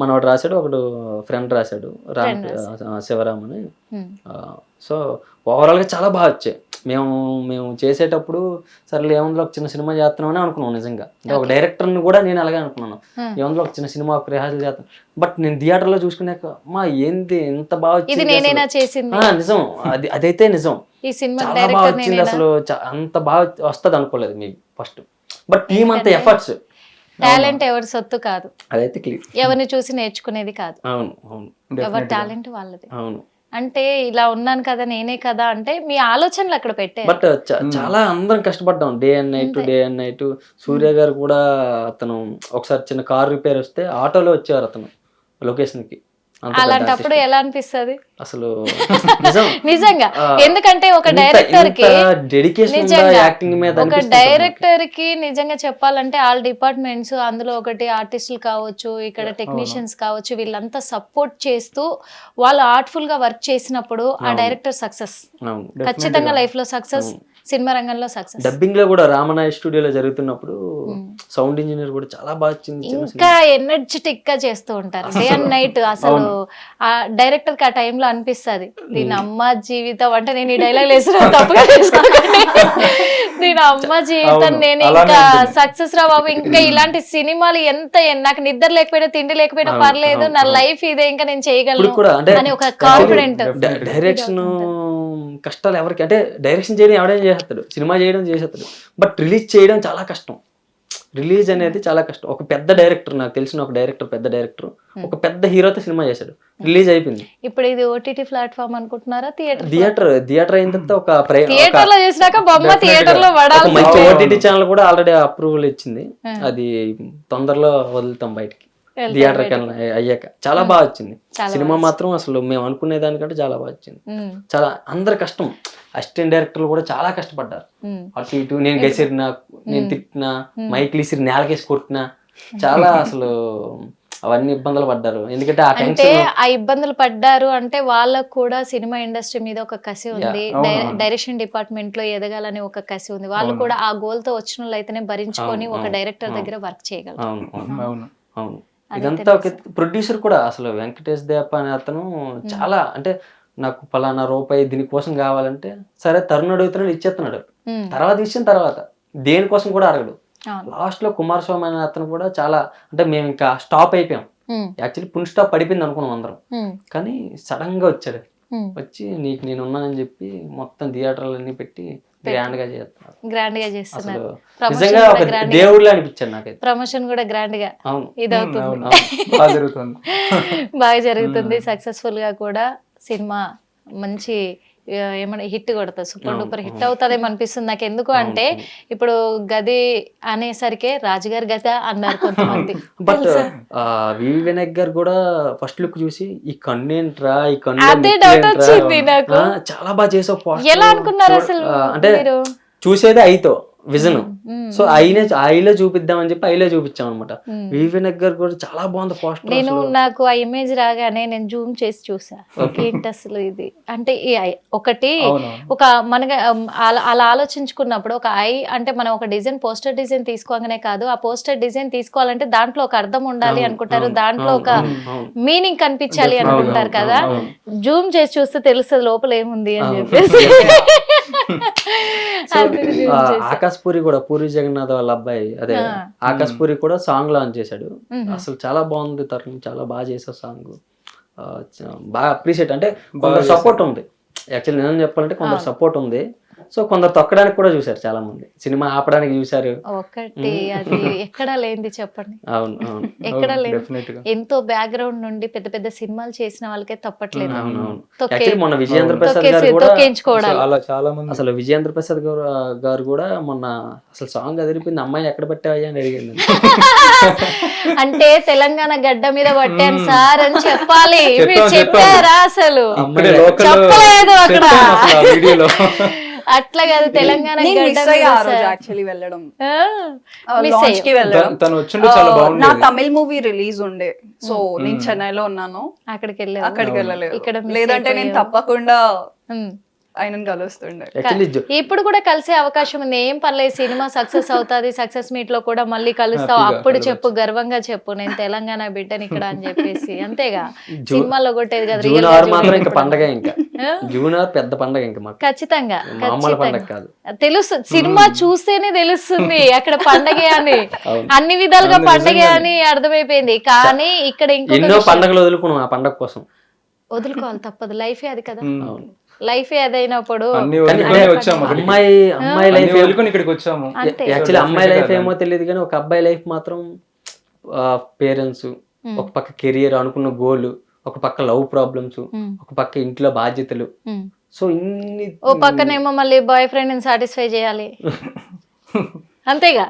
Speaker 3: మనోడు రాశాడు, ఒకడు ఫ్రెండ్ రాశాడు శివరామ్ అని. సో ఓవరాల్ గా చాలా బాగా వచ్చాయి. మేము చేసేటప్పుడు సరే ఏముందో ఒక చిన్న సినిమా చేస్తున్నామని అనుకున్నాం నిజంగా. అంటే ఒక డైరెక్టర్ని కూడా నేను అలాగే అనుకున్నాను, ఏముందో ఒక చిన్న సినిమా ఒక రిహార్సల్ చేస్తాను. బట్ నేను థియేటర్ లో చూసుకున్నాక మా ఏంది ఎంత బాగా
Speaker 1: ఇది నేనేనా చేసింది.
Speaker 3: నిజం, అదైతే నిజం.
Speaker 1: ఈ సినిమా
Speaker 3: చాలా బాగా వచ్చింది. అసలు అంత బాగా వస్తుంది అనుకోలేదు మీకు ఫస్ట్. బట్ టీమ్ అంత ఎఫర్ట్స్.
Speaker 1: టాలెంట్ ఎవరి సొత్తు కాదు,
Speaker 3: అదైతే క్లియర్.
Speaker 1: ఎవరిని చూసి నేర్చుకునేది కాదు.
Speaker 3: అవును అవును
Speaker 1: ఎవరి టాలెంట్ వాళ్ళది.
Speaker 3: అవును.
Speaker 1: అంటే ఇలా ఉన్నాను కదా నేనే కదా అంటే మీ ఆలోచనలు అక్కడ పెట్టే.
Speaker 3: బట్ చాలా అందరం కష్టపడ్డాం డే అండ్ నైట్. సూర్య గారు కూడా, అతను ఒకసారి చిన్న కార్ రిపేర్ వస్తే ఆటోలో వచ్చారు అతను లొకేషన్ కి.
Speaker 1: అలాంటప్పుడు ఎలా అనిపిస్తుంది
Speaker 3: అసలు
Speaker 1: నిజంగా? ఎందుకంటే ఒక డైరెక్టర్ కి ఒక డైరెక్టర్ కి నిజంగా చెప్పాలంటే ఆల్ డిపార్ట్మెంట్స్, అందులో ఒకటి ఆర్టిస్టులు కావచ్చు, ఇక్కడ టెక్నీషియన్స్ కావచ్చు, వీళ్ళంతా సపోర్ట్ చేస్తూ వాళ్ళు ఆర్ట్ఫుల్ గా వర్క్ చేసినప్పుడు ఆ డైరెక్టర్ సక్సెస్ ఖచ్చితంగా లైఫ్ లో సక్సెస్, సినిమా రంగంలో సక్సెస్.
Speaker 3: డబ్బింగ్ లో కూడా రామనాయ స్టూడియోలో జరుగుతున్నప్పుడు సౌండ్ ఇంజనీర్ కూడా చాలా బాగా వచ్చింది.
Speaker 1: ఇంకా ఎనర్జెటిక్ గా చేస్తూ ఉంటారు డే అండ్ నైట్. అసలు ఆ డైరెక్టర్ కి ఆ టైంలో అనిపిస్తుంది దీని అమ్మ జీవితం, అంటే నేను ఈ డైలాగ్ వేసిన తప్పుగా దీని అమ్మ జీవితం, నేను ఇంకా సక్సెస్ రా బాబు, ఇంకా ఇలాంటి సినిమాలు ఎంత, నాకు నిద్ర లేకపోయినా తిండి లేకపోయినా పర్లేదు, నా లైఫ్ ఇదే, ఇంకా నేను చేయగలను అని ఒక కాన్ఫిడెంట్.
Speaker 3: డైరెక్షన్ కష్టాలు ఎవరికి, అంటే డైరెక్షన్ చేయడం ఎవడైనా చేస్తాడు, సినిమా చేయడం చేసేస్తాడు, బట్ రిలీజ్ చేయడం చాలా కష్టం. రిలీజ్ అనేది చాలా కష్టం. ఒక పెద్ద డైరెక్టర్, నాకు తెలిసిన ఒక డైరెక్టర్, పెద్ద డైరెక్టర్ ఒక పెద్ద హీరోతో సినిమా చేశాడు, రిలీజ్ అయిపోయింది.
Speaker 1: ఇప్పుడు ఇది ఓటీటీ ప్లాట్ఫామ్ అనుకుంటున్నారా?
Speaker 3: థియేటర్ అయిన తర్వాత
Speaker 1: థియేటర్ లో చూసినాక బొమ్మ థియేటర్ లో
Speaker 3: ఒక
Speaker 1: పడాలి.
Speaker 3: మంచి ఓటీటీ ఛానల్ కూడా ఆల్రెడీ అప్రూవల్ ఇచ్చింది. అది తొందరలో వదులుతాం బయటికి థియేటర్ అయ్యాక. చాలా బాగా వచ్చింది సినిమా మాత్రం. అసలు మేము అనుకునే దానికంటే చాలా బాగా వచ్చింది. చాలా అందరు కష్టం, అసిస్టెంట్ డైరెక్టర్లు కూడా చాలా కష్టపడ్డారు. అటు ఇటు నేను గెసిరినా, నేను తిట్టినా, మైక్ లీసిరి నేలకేసి కొట్టినా, చాలా అసలు అవన్నీ ఇబ్బందులు పడ్డారు. ఎందుకంటే
Speaker 1: అంటే ఆ ఇబ్బందులు పడ్డారు అంటే వాళ్ళకు కూడా సినిమా ఇండస్ట్రీ మీద ఒక కసి ఉంది, డైరెక్షన్ డిపార్ట్మెంట్ లో ఎదగాలని ఒక కసి ఉంది. వాళ్ళు కూడా ఆ గోల్ తో వచ్చిన వాళ్ళు అయితేనే భరించుకొని ఒక డైరెక్టర్ దగ్గర వర్క్ చేయగలరు.
Speaker 3: అవును. ఇదంతా ఒక ప్రొడ్యూసర్ కూడా అసలు వెంకటేష్ దేప అనే అతను చాలా, అంటే నాకు పలానా రూపాయి దీనికోసం కావాలంటే సరే తరుణ్ అడుగుతున్నాడు, ఇచ్చేస్తున్నాడు. తర్వాత ఇచ్చిన తర్వాత దేనికోసం కూడా అడగడు. లాస్ట్ లో కుమారస్వామి అనే అతను కూడా చాలా, అంటే మేము ఇంకా స్టాప్ అయిపోయాం. యాక్చువల్లీ ఫుల్ స్టాప్ పడిపోయింది అనుకున్నాం అందరం. కానీ సడన్ గా వచ్చాడు, వచ్చి నీకు నేను ఉన్నానని చెప్పి మొత్తం థియేటర్లన్నీ పెట్టి గ్రాండ్ గా చేస్తున్నారు. నిజంగా ఒక దేవుడిలా అనిపించాడు నాకైతే.
Speaker 1: ప్రమోషన్ కూడా గ్రాండ్ గా ఇదవుతుంది, బాగా జరుగుతుంది. సక్సెస్ఫుల్ గా కూడా సినిమా మంచి ఏమన్నా హిట్ కొడతా, సూపర్ డూపర్ హిట్ అవుతుందేమో అనిపిస్తుంది నాకు. ఎందుకు అంటే ఇప్పుడు గది అనేసరికి రాజుగారి గద అన్నారు కొంతమంది.
Speaker 3: బట్ వివి వినాయక్ గారు కూడా ఫస్ట్ లుక్ చూసి ఈ కన్నేంట్రా, ఈ
Speaker 1: అదే డౌట్ వచ్చింది నాకు.
Speaker 3: చాలా బాగా చేసావు,
Speaker 1: ఎలా అనుకున్నారు అసలు?
Speaker 3: అంటే చూసేది ఐతో విజన్, సో ఐలో చూపిద్దామని చెప్పి ఐలో చూపించాం అనమాట. వివి వినాయక్ గారు కూడా చాలా బాగుంది పోస్టర్.
Speaker 1: నాకు ఆ ఇమేజ్ రాగానే నేను జూమ్ చేసి చూసా, ఏంటి అసలు ఇది అంటే ఒకటి ఒక మనగా అలా ఆలోచించుకున్నప్పుడు ఒక ఐ అంటే మనం ఒక డిజైన్ పోస్టర్ డిజైన్ తీసుకోగానే కాదు, ఆ పోస్టర్ డిజైన్ తీసుకోవాలంటే దాంట్లో ఒక అర్థం ఉండాలి అనుకుంటారు, దాంట్లో ఒక మీనింగ్ కనిపించాలి అనుకుంటారు కదా. జూమ్ చేసి చూస్తే తెలుస్తుంది లోపల ఏముంది అని చెప్పేసి.
Speaker 3: ఆకాశ్ పూరి కూడా, పూరి జగన్నాథ్ వాళ్ళ అబ్బాయి అదే ఆకాశ్ పూరి కూడా సాంగ్ లాంచ్ చేశాడు. అసలు చాలా బాగుంది తరుణ్, చాలా బాగా చేసావు సాంగ్, బాగా అప్రిషియేట్. అంటే కొందరు సపోర్ట్ ఉంది, యాక్చువల్లీ నేను చెప్పాలంటే కొందరు సపోర్ట్ ఉంది. సో కొందరు తొక్కడానికి కూడా చూసారు, చాలా మంది సినిమా ఆపడానికి చూసారు.
Speaker 1: ఒకటి అది ఎక్కడా లేనిది చెప్పండి.
Speaker 3: అవును
Speaker 1: ఎక్కడా లేదు, ఎంతో బ్యాక్గ్రౌండ్ నుండి పెద్ద పెద్ద సినిమాలు చేసిన వాళ్ళకే తప్పట్లేదు.
Speaker 3: మొన్న విజయేంద్ర ప్రసాద్ గారు కూడా,
Speaker 2: అసలు
Speaker 3: విజయేంద్ర ప్రసాద్ గారు కూడా మొన్న అసలు సాంగ్ అదిరిపోయింది, అమ్మాయిని ఎక్కడ పట్టావయ్యా అని అడిగింది.
Speaker 1: అంటే తెలంగాణ గడ్డ మీద పట్టాను సార్ అని చెప్పాలి, మీరు చెప్పారా? అసలు చెప్పలేదు అక్కడ, అట్లా కాదు. తెలంగాణ
Speaker 4: నా తమిళ్ మూవీ రిలీజ్ ఉండే, సో నేను చెన్నైలో ఉన్నాను, అక్కడికి వెళ్ళలేదు. ఇక్కడ లేదంటే నేను తప్పకుండా ఆయనను కలుస్తుండే.
Speaker 1: ఇప్పుడు కూడా కలిసే అవకాశం ఉంది, ఏం పర్లేదు. సినిమా సక్సెస్ అవుతుంది, సక్సెస్ మీట్ లో కూడా మళ్ళీ కలుస్తావు, అప్పుడు చెప్పు, గర్వంగా చెప్పు నేను తెలంగాణ బిడ్డని ఇక్కడ అని చెప్పేసి. అంతేగా సినిమాలో కొట్టేది కదా.
Speaker 3: పెద్ద పండగ ఇంకా
Speaker 1: ఖచ్చితంగా తెలుస్తుంది, సినిమా చూస్తేనే తెలుస్తుంది అక్కడ పండగే అని, అన్ని విధాలుగా పండగే అని అర్థమైపోయింది. కానీ ఇక్కడ
Speaker 3: ఎన్నో పండగలు వదులుకున్నాం ఆ పండగ కోసం.
Speaker 1: వదులుకోవాలి, తప్పదు, లైఫే అది కదా. లైఫ్ ఏదైనప్పుడు
Speaker 3: అమ్మాయి లైఫ్ ఇక్కడికి వచ్చాము. యాక్చువల్లీ అమ్మాయి లైఫ్ ఏమో తెలియదు కానీ ఒక అబ్బాయి లైఫ్ మాత్రం పేరెంట్స్, ఒక పక్క కెరియర్, అనుకున్న గోల్, ఒక పక్క లవ్ ప్రాబ్లమ్స్, ఒక పక్క ఇంట్లో బాధ్యతలు. సో ఇన్ని,
Speaker 1: ఓ పక్కనేమో మళ్ళీ బాయ్ ఫ్రెండ్ సాటిస్ఫై చేయాలి, అంతేగా.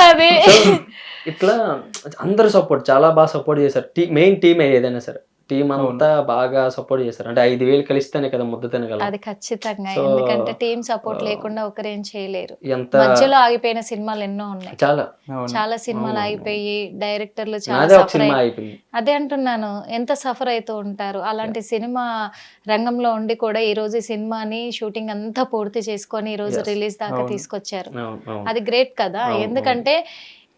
Speaker 1: అది
Speaker 3: ఇట్లా అందరూ సపోర్ట్, చాలా బాగా సపోర్ట్ చేశారు. మెయిన్ టీమ్ ఏదైనా సరే టీం అంతా బాగా సపోర్ట్ చేశారు. అంటే 5,000 కలిస్తేనే కదా ముద్ద తినగలం.
Speaker 1: అది ఖచ్చితంగా, ఎందుకంటే టీమ్ సపోర్ట్ లేకుండా ఒకరేం చేయలేరు. మధ్యలో ఆగిపోయిన సినిమాలు ఎన్నో ఉన్నాయి, చాలా సినిమాలు ఆగిపోయి డైరెక్టర్లు చాలా అదే అంటున్నాను, ఎంత సఫర్ అవుతూ ఉంటారు. అలాంటి సినిమా రంగంలో ఉండి కూడా ఈ రోజు సినిమాని షూటింగ్ అంతా పూర్తి చేసుకొని ఈ రోజు రిలీజ్ దాకా తీసుకొచ్చారు. అది గ్రేట్ కదా. ఎందుకంటే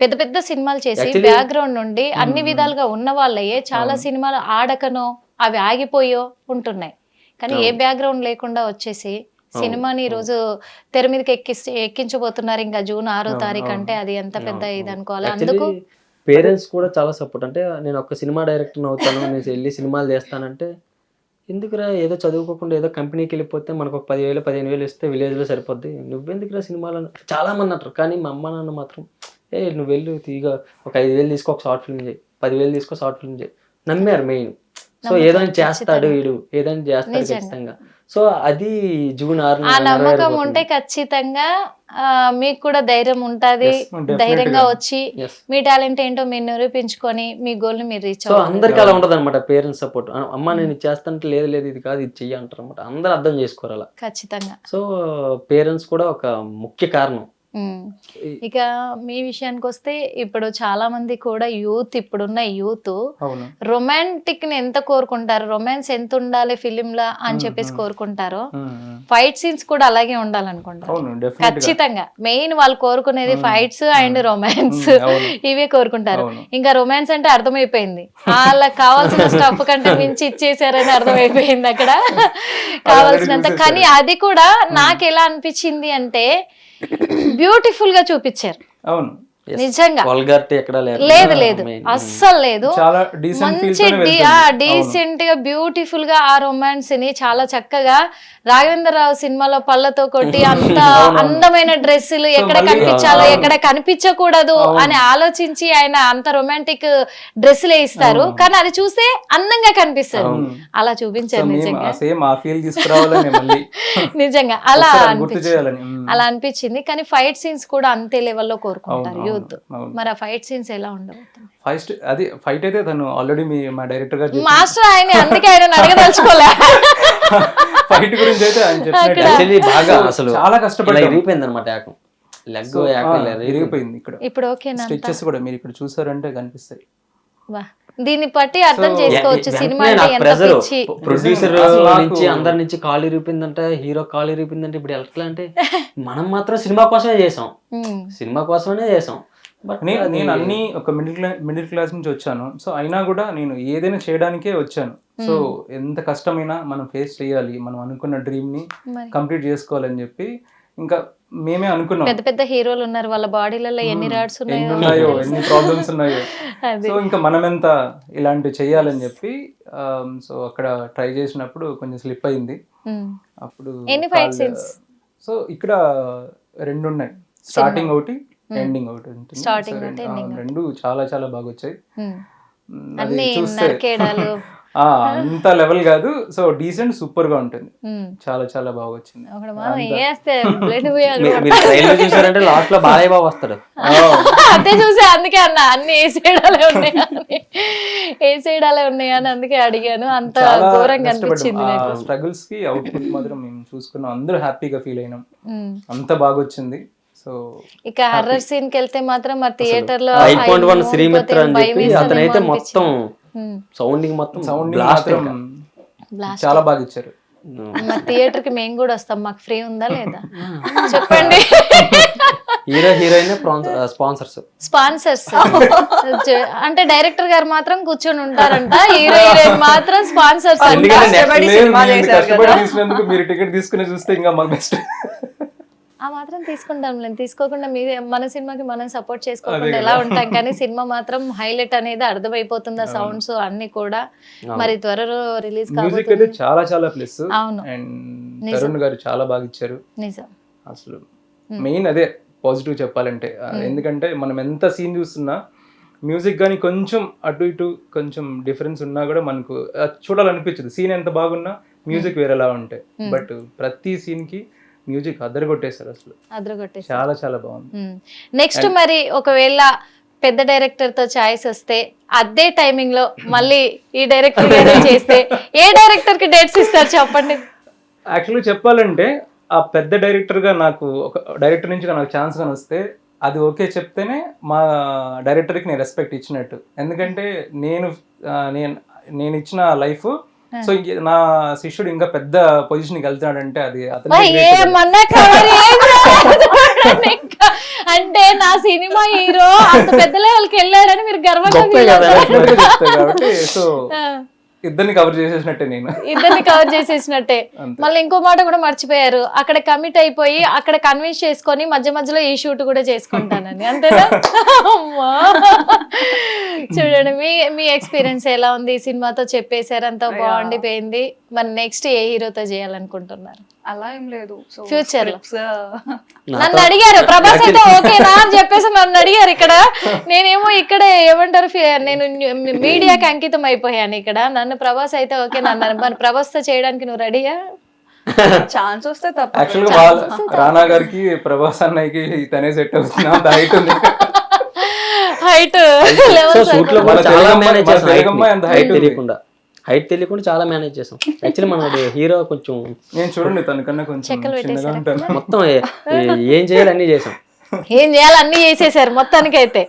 Speaker 1: పెద్ద పెద్ద సినిమాలు చేసి బ్యాక్గ్రౌండ్ నుండి అన్ని విధాలుగా ఉన్న వాళ్ళయే చాలా సినిమాలు ఆడకనో అవి ఆగిపోయో ఉంటున్నాయి. కానీ ఏ బ్యాక్గ్రౌండ్ లేకుండా వచ్చేసి సినిమాని ఈ రోజు తెర మీదకి ఎక్కించబోతున్నారు. ఇంకా జూన్ 6వ తారీఖు అంటే అది ఎంత పెద్ద ఇది అనుకోవాలి. అందుకు
Speaker 3: పేరెంట్స్ కూడా చాలా సపోర్ట్. అంటే నేను ఒక సినిమా డైరెక్టర్ అవుతాను, నేను వెళ్ళి సినిమాలు చేస్తానంటే ఎందుకురా ఏదో చదువుకోకుండా ఏదో కంపెనీకి వెళ్ళిపోతే మనకు ఒక 10,000 15,000 ఇస్తే విలేజ్లో సరిపోద్ది, నువ్వెందుకురా సినిమాలు చాలా మంది అంటారు. కానీ మా అమ్మ నాన్న మాత్రం నువ్వు వెళ్ళు తీగా ఒక 5,000 తీసుకో ఒక షార్ట్ ఫిల్మ్ చేయి, 10,000 తీసుకో షార్ట్ ఫిల్మ్ చేయి, నమ్మారు మెయిన్. సో ఏదైనా చేస్తాడు వీడు, ఏదైనా చేస్తాడు ఖచ్చితంగా. సో అది జూన్ 6
Speaker 1: ఆ నమ్మకం ఉంటే ఖచ్చితంగా మీకు కూడా ధైర్యం ఉంటది, ధైర్యంగా వచ్చి మీ టాలెంట్ ఏంటో మీరు నిరూపించుకొని మీ గోల్ ని మీరు రీచ్
Speaker 3: సో అందరికి అలా ఉంటది అనమాట. పేరెంట్స్ సపోర్ట్, అమ్మ నేను ఇది చేస్తానంటే లేదు లేదు ఇది కాదు ఇది చెయ్యి అంటారు అనమాట. అందరు అర్థం చేసుకోరు అలా.
Speaker 1: ఖచ్చితంగా.
Speaker 3: సో పేరెంట్స్ కూడా ఒక ముఖ్య కారణం.
Speaker 1: ఇక మీ విషయానికి వస్తే ఇప్పుడు చాలా మంది కూడా యూత్, ఇప్పుడున్న యూత్ రొమాంటిక్ ని ఎంత కోరుకుంటారు, రొమాన్స్ ఎంత ఉండాలి ఫిలిం లా అని చెప్పేసి కోరుకుంటారు. ఫైట్ సీన్స్ కూడా అలాగే ఉండాలనుకుంటారు ఖచ్చితంగా. మెయిన్ వాళ్ళు కోరుకునేది ఫైట్స్ అండ్ రొమాన్స్, ఇవే కోరుకుంటారు. ఇంకా రొమాన్స్ అంటే అర్థమైపోయింది, వాళ్ళకి కావాల్సిన స్టఫ్ కంటే మించి ఇచ్చేసారని అర్థమైపోయింది అక్కడ కావాల్సినంత. కానీ అది కూడా నాకు ఎలా అనిపించింది అంటే బ్యూటిఫుల్ గా చూపించారు.
Speaker 2: అవును,
Speaker 1: నిజంగా లేదు లేదు అస్సలు లేదు. మంచి డీసెంట్ గా బ్యూటిఫుల్ గా ఆ రొమాన్స్ ని చాలా చక్కగా రాఘవేంద్రరావు సినిమాలో పళ్ళతో కొట్టి అంత అందమైన డ్రెస్సులు ఎక్కడ కనిపించాలో ఎక్కడ కనిపించకూడదు అని ఆలోచించి ఆయన అంత రొమాంటిక్ డ్రెస్సులు వేయిస్తారు. కానీ అది చూస్తే అందంగా కనిపిస్తారు. అలా చూపించారు నిజంగా. నిజంగా అలా అలా అనిపించింది. కానీ ఫైట్ సీన్స్ కూడా అంతే లెవెల్లో కోరుకుంటారు యూత్. మరి ఆ ఫైట్ సీన్స్ ఎలా ఉండబోతుంది?
Speaker 2: ఫస్ట్ అది ఫైట్ అయితే తను ఆల్రెడీ మా డైరెక్టర్ గారు
Speaker 1: మాస్టర్ ఆయన, అందుకే ఆయన అడగదలుచుకోలే.
Speaker 2: ఫైట్ గురించి అయితే ఆయన చెప్పినట్టు
Speaker 3: బాగా అసలు
Speaker 2: చాలా కష్టపడి
Speaker 3: ఇరిగిపోయింది అనమాట.
Speaker 2: ఇరిగిపోయింది. ఇక్కడ
Speaker 1: ఇప్పుడు ఓకేనా?
Speaker 2: స్టిచెస్ కూడా మీరు ఇక్కడ చూసారంటే కనిపిస్తాయి.
Speaker 1: దీన్ని బట్టి అర్థం చేసుకోవచ్చు సినిమా
Speaker 3: ప్రొడ్యూసర్ నుంచి అందరి నుంచి కాల్ ఇరిగిపోయిందంటే, హీరో కాల్ ఇరిగిపోయిందంటే ఇప్పుడు ఎట్లా అంటే మనం మాత్రం సినిమా కోసమే చేసాం, సినిమా కోసమే చేసాం.
Speaker 2: నేను అన్ని ఒక మిడిల్ క్లాస్ నుంచి వచ్చాను. సో అయినా కూడా నేను ఏదైనా చేయడానికే వచ్చాను. సో ఎంత కష్టమైనా మనం ఫేస్ చేయాలి, మనం అనుకున్న డ్రీమ్ ని కంప్లీట్ చేసుకోవాలని చెప్పి ఇంకా మేమే అనుకున్నాం.
Speaker 1: పెద్ద పెద్ద హీరోలు ఉన్నారు, వాళ్ళ బాడీలలో ఎన్ని రాడ్స్
Speaker 2: ఉన్నాయో ఎన్ని ప్రాబ్లమ్స్ ఉన్నాయో. సో ఇంకా మనం ఎంత ఇలాంటివి చెయ్యాలని చెప్పి సో అక్కడ ట్రై చేసినప్పుడు కొంచెం స్లిప్ అయింది. అప్పుడు సో ఇక్కడ 2 ఉన్నాయి, స్టార్టింగ్ ఒకటి ఎండింగ్ ఒకటి ఉంటుంది. రెండు చాలా చాలా బాగా వచ్చాయి. అంత లెవెల్ కాదు, సో డీసెంట్ సూపర్ గా ఉంటుంది. చాలా చాలా బాగా వచ్చింది.
Speaker 3: చూసారంటే లాస్ట్ లో బాలయ్య బాబు వస్తాడు.
Speaker 1: అంతే చూసా, అందుకే అన్న అన్ని ఏ సైడాలే ఉన్నాయి అని అందుకే అడిగాను. అంత ఘోరంగా అనిపించింది.
Speaker 2: స్ట్రగుల్స్ కి అవుట్పుట్ మాత్రం మేము చూసుకున్నాం, అందరూ హ్యాపీగా ఫీల్ అయినాం. అంత బాగా వచ్చింది. సో
Speaker 1: ఇక హర్రర్ సీన్ కి వెళ్తే మాత్రం మా థియేటర్ లో
Speaker 3: 5.1 శ్రీమిత్ర అని చెప్పి అతనైతే మొత్తం సౌండింగ్ మొత్తం
Speaker 2: చాలా బాగా ఇచ్చారు.
Speaker 1: మా థియేటర్ కి మేము కూడా వస్తాం, మాకు ఫ్రీ ఉందా లేదా చెప్పండి.
Speaker 3: హీరో హీరోయిన్ స్పాన్సర్స్
Speaker 1: అంటే డైరెక్టర్ గారు మాత్రం కూర్చొని ఉంటారంట, హీరో హీరోయిన్ మాత్రం స్పాన్సర్స్.
Speaker 2: మీరు టికెట్ తీసుకుని చూస్తే ఇంకా మాకు బెస్ట్.
Speaker 1: ఆ మాత్రం తీసుకుంటాం, నేను తీసుకోకుండా మన సినిమాకి మనం సపోర్ట్ చేసుకోకుండా ఎలా ఉంటాం. కానీ సినిమా మాత్రం హైలైట్ అనేది అర్థమైపోతుంది, సౌండ్స్ అన్ని కూడా. మరి త్వరలో రిలీజ్
Speaker 2: కాబట్టి చాలా చాలా ప్లస్. తరుణ్ గారు చాలా బాగా ఇచ్చారు.
Speaker 1: నిజం,
Speaker 2: అసలు మెయిన్ అదే పాజిటివ్ చెప్పాలంటే. ఎందుకంటే మనం ఎంత సీన్ చూస్తున్నా మ్యూజిక్ కానీ కొంచెం అటు ఇటు కొంచెం డిఫరెన్స్ ఉన్నా కూడా మనకు చూడాలనిపించదు. సీన్ ఎంత బాగున్నా మ్యూజిక్ వేరేలా ఉంటాయి. బట్ ప్రతి సీన్ కి మ్యూజిక్ అదరగొట్టేశారు, అసలు చాలా చాలా బాగుంది.
Speaker 1: నెక్స్ట్ మరి ఒకవేళ పెద్ద డైరెక్టర్ తో ఛాయిస్ వస్తే అదే టైమింగ్ లో మళ్ళీ ఈ డైరెక్టర్ చేస్తే ఏ డైరెక్టర్ కి డేట్స్ ఇస్తారు చెప్పండి?
Speaker 2: యాక్చువల్లీ చెప్పాలంటే ఆ పెద్ద డైరెక్టర్ గా నాకు ఒక డైరెక్టర్ నుంచి నాకు ఛాన్స్ కానీ వస్తే అది ఓకే చెప్తేనే మా డైరెక్టర్ కి నేను రెస్పెక్ట్ ఇచ్చినట్టు. ఎందుకంటే నేను ఇచ్చిన లైఫ్, సో నా శిష్యుడు ఇంకా పెద్ద పొజిషన్ కి వెళ్తున్నాడంటే అది
Speaker 1: అంటే నా సినిమా హీరో అంత పెద్ద లెవెల్ కి వెళ్ళాడని మీరు గర్వంగా
Speaker 2: కాబట్టి. సో ఇద్దరిని కవర్ చేసేసినట్టే నేను.
Speaker 1: ఇద్దరిని కవర్ చేసేసినట్టే.
Speaker 2: అంతే.
Speaker 1: మళ్ళీ ఇంకో మాట కూడా మర్చిపోయారు, అక్కడ కమిట్ అయిపోయి అక్కడ కన్విన్స్ చేసుకొని మధ్య మధ్యలో ఈ షూట్ కూడా చేసుకుంటానని, అంతేనా? అమ్మా. చూడండి, మీ ఎక్స్పీరియన్స్ ఎలా ఉంది? ఈ సినిమాతో చెప్పేశారు, అంతా బాగుండిపోయింది. మరి నెక్స్ట్ ఏ హీరోతో చేయాలనుకుంటున్నారు?
Speaker 4: అలా ఏం లేదు.
Speaker 1: Future లో.
Speaker 3: నాతో-
Speaker 1: నన్ను అడిగారు ప్రభాస్ అయితే ఓకేనా అని చెప్పేసి నన్ను అడిగారు ఇక్కడ. నేనేమో ఇక్కడ ఏమంటారు, నేను మీడియాకి అంకితం అయిపోయాను ఇక్కడ. నన్ను ప్రభాస్ అయితే ఓకేనా అన్నారు. మరి ప్రభాస్ తో చేయడానికి నువ్వు రెడీయా?
Speaker 4: ఛాన్స్ వస్తే తప్ప.
Speaker 2: యాక్చువల్గా రానా గారికి ప్రభాస్ అన్నయ్యకి తనే సెట్ అవుతుంది, అంత హైట్ ఉంది.
Speaker 1: హైట్
Speaker 3: సో షూట్ లో కూడా
Speaker 2: మన
Speaker 3: చాలా
Speaker 2: తెలుగమ్మాయి-
Speaker 3: మేనేజ్
Speaker 2: మన
Speaker 3: చేసాం.
Speaker 2: తెలుగమ్మాయి అంత height ఉంది.
Speaker 3: హైట్ తెలియకుండా చాలా మేనేజ్ చేసాం. యాక్చువల్లీ మనోడు హీరో కొంచెం
Speaker 2: నేను చూడండి తనకన్నా కొంచెం
Speaker 1: చెక్కలు
Speaker 2: చిన్నగా
Speaker 1: పెట్టేశారా?
Speaker 2: ఉంటాను.
Speaker 3: మొత్తం ఏం చేయాలి అన్ని చేసాం.
Speaker 1: ఏం చేయాలి అన్ని చేసేసారు మొత్తానికి అయితే.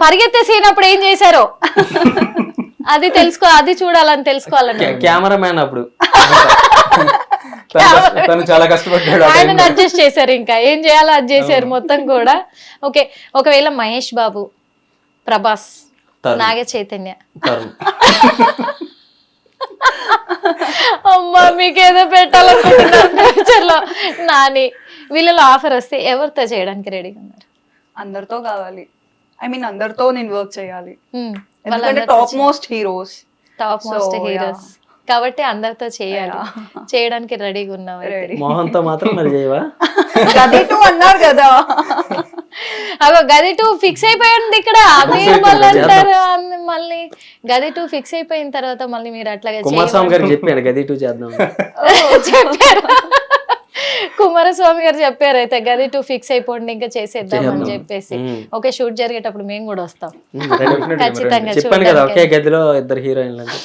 Speaker 1: పరిగెత్తేసినప్పుడు ఏం చేశారో అది అది చూడాలని తెలుసుకోవాలని.
Speaker 3: కెమెరా మ్యాన్ అప్పుడు
Speaker 2: తను చాలా కష్టపడ్డాడు ఆ
Speaker 1: ఆయన
Speaker 2: time లో.
Speaker 1: అడ్జస్ట్ చేశారు, ఇంకా ఏం చేయాలో అది చేశారు మొత్తం కూడా. ఓకే, ఒకవేళ మహేష్ బాబు, ప్రభాస్,
Speaker 3: తరుణ్.
Speaker 1: నాగ చైతన్య,
Speaker 3: తరుణ్.
Speaker 1: అమ్మా మీకేదో పెట్టాలనుకుంటున్నారు ఫ్యూచర్ లో, నాని, వీళ్ళలో ఆఫర్ వస్తే ఎవరితో చేయడానికి రెడీగా ఉన్నారు?
Speaker 4: అందరితో కావాలి. ఐ మీన్ అందరితో నేను వర్క్ చేయాలి.
Speaker 1: Hmm.
Speaker 4: ఎందుకంటే top most heroes.
Speaker 1: Top most
Speaker 4: So,
Speaker 1: heroes కాబట్టి అందరితో చేయాలి. చేయడానికి రెడీగా ఉన్నావు అయితే.
Speaker 4: రెడీ.
Speaker 3: మోహన్ తో మాత్రం మరి చేయవా?
Speaker 4: గది టూ అన్నారు కదా.
Speaker 1: అగో గది 2 ఫిక్స్ అయిపోయింది ఇక్కడ. మీరు మళ్ళీ అంటారు మళ్ళీ గది 2 ఫిక్స్ అయిపోయిన తర్వాత మళ్ళీ మీరు అట్లాగా
Speaker 3: కుమారస్వామి గారికి చెప్పాను గది 2 చేద్దాం.
Speaker 1: చెప్పారు. కుమారస్వామి గారు చెప్పారు అయితే గది 2 ఫిక్స్ అయిపోండి ఇంకా చేసేద్దాం అని చెప్పేసి. ఓకే, షూట్ జరిగేటప్పుడు మేము కూడా వస్తాం ఖచ్చితంగా.
Speaker 3: చెప్పాను కదా ఒకే గదిలో ఇద్దరు హీరోయిన్లు అంటే.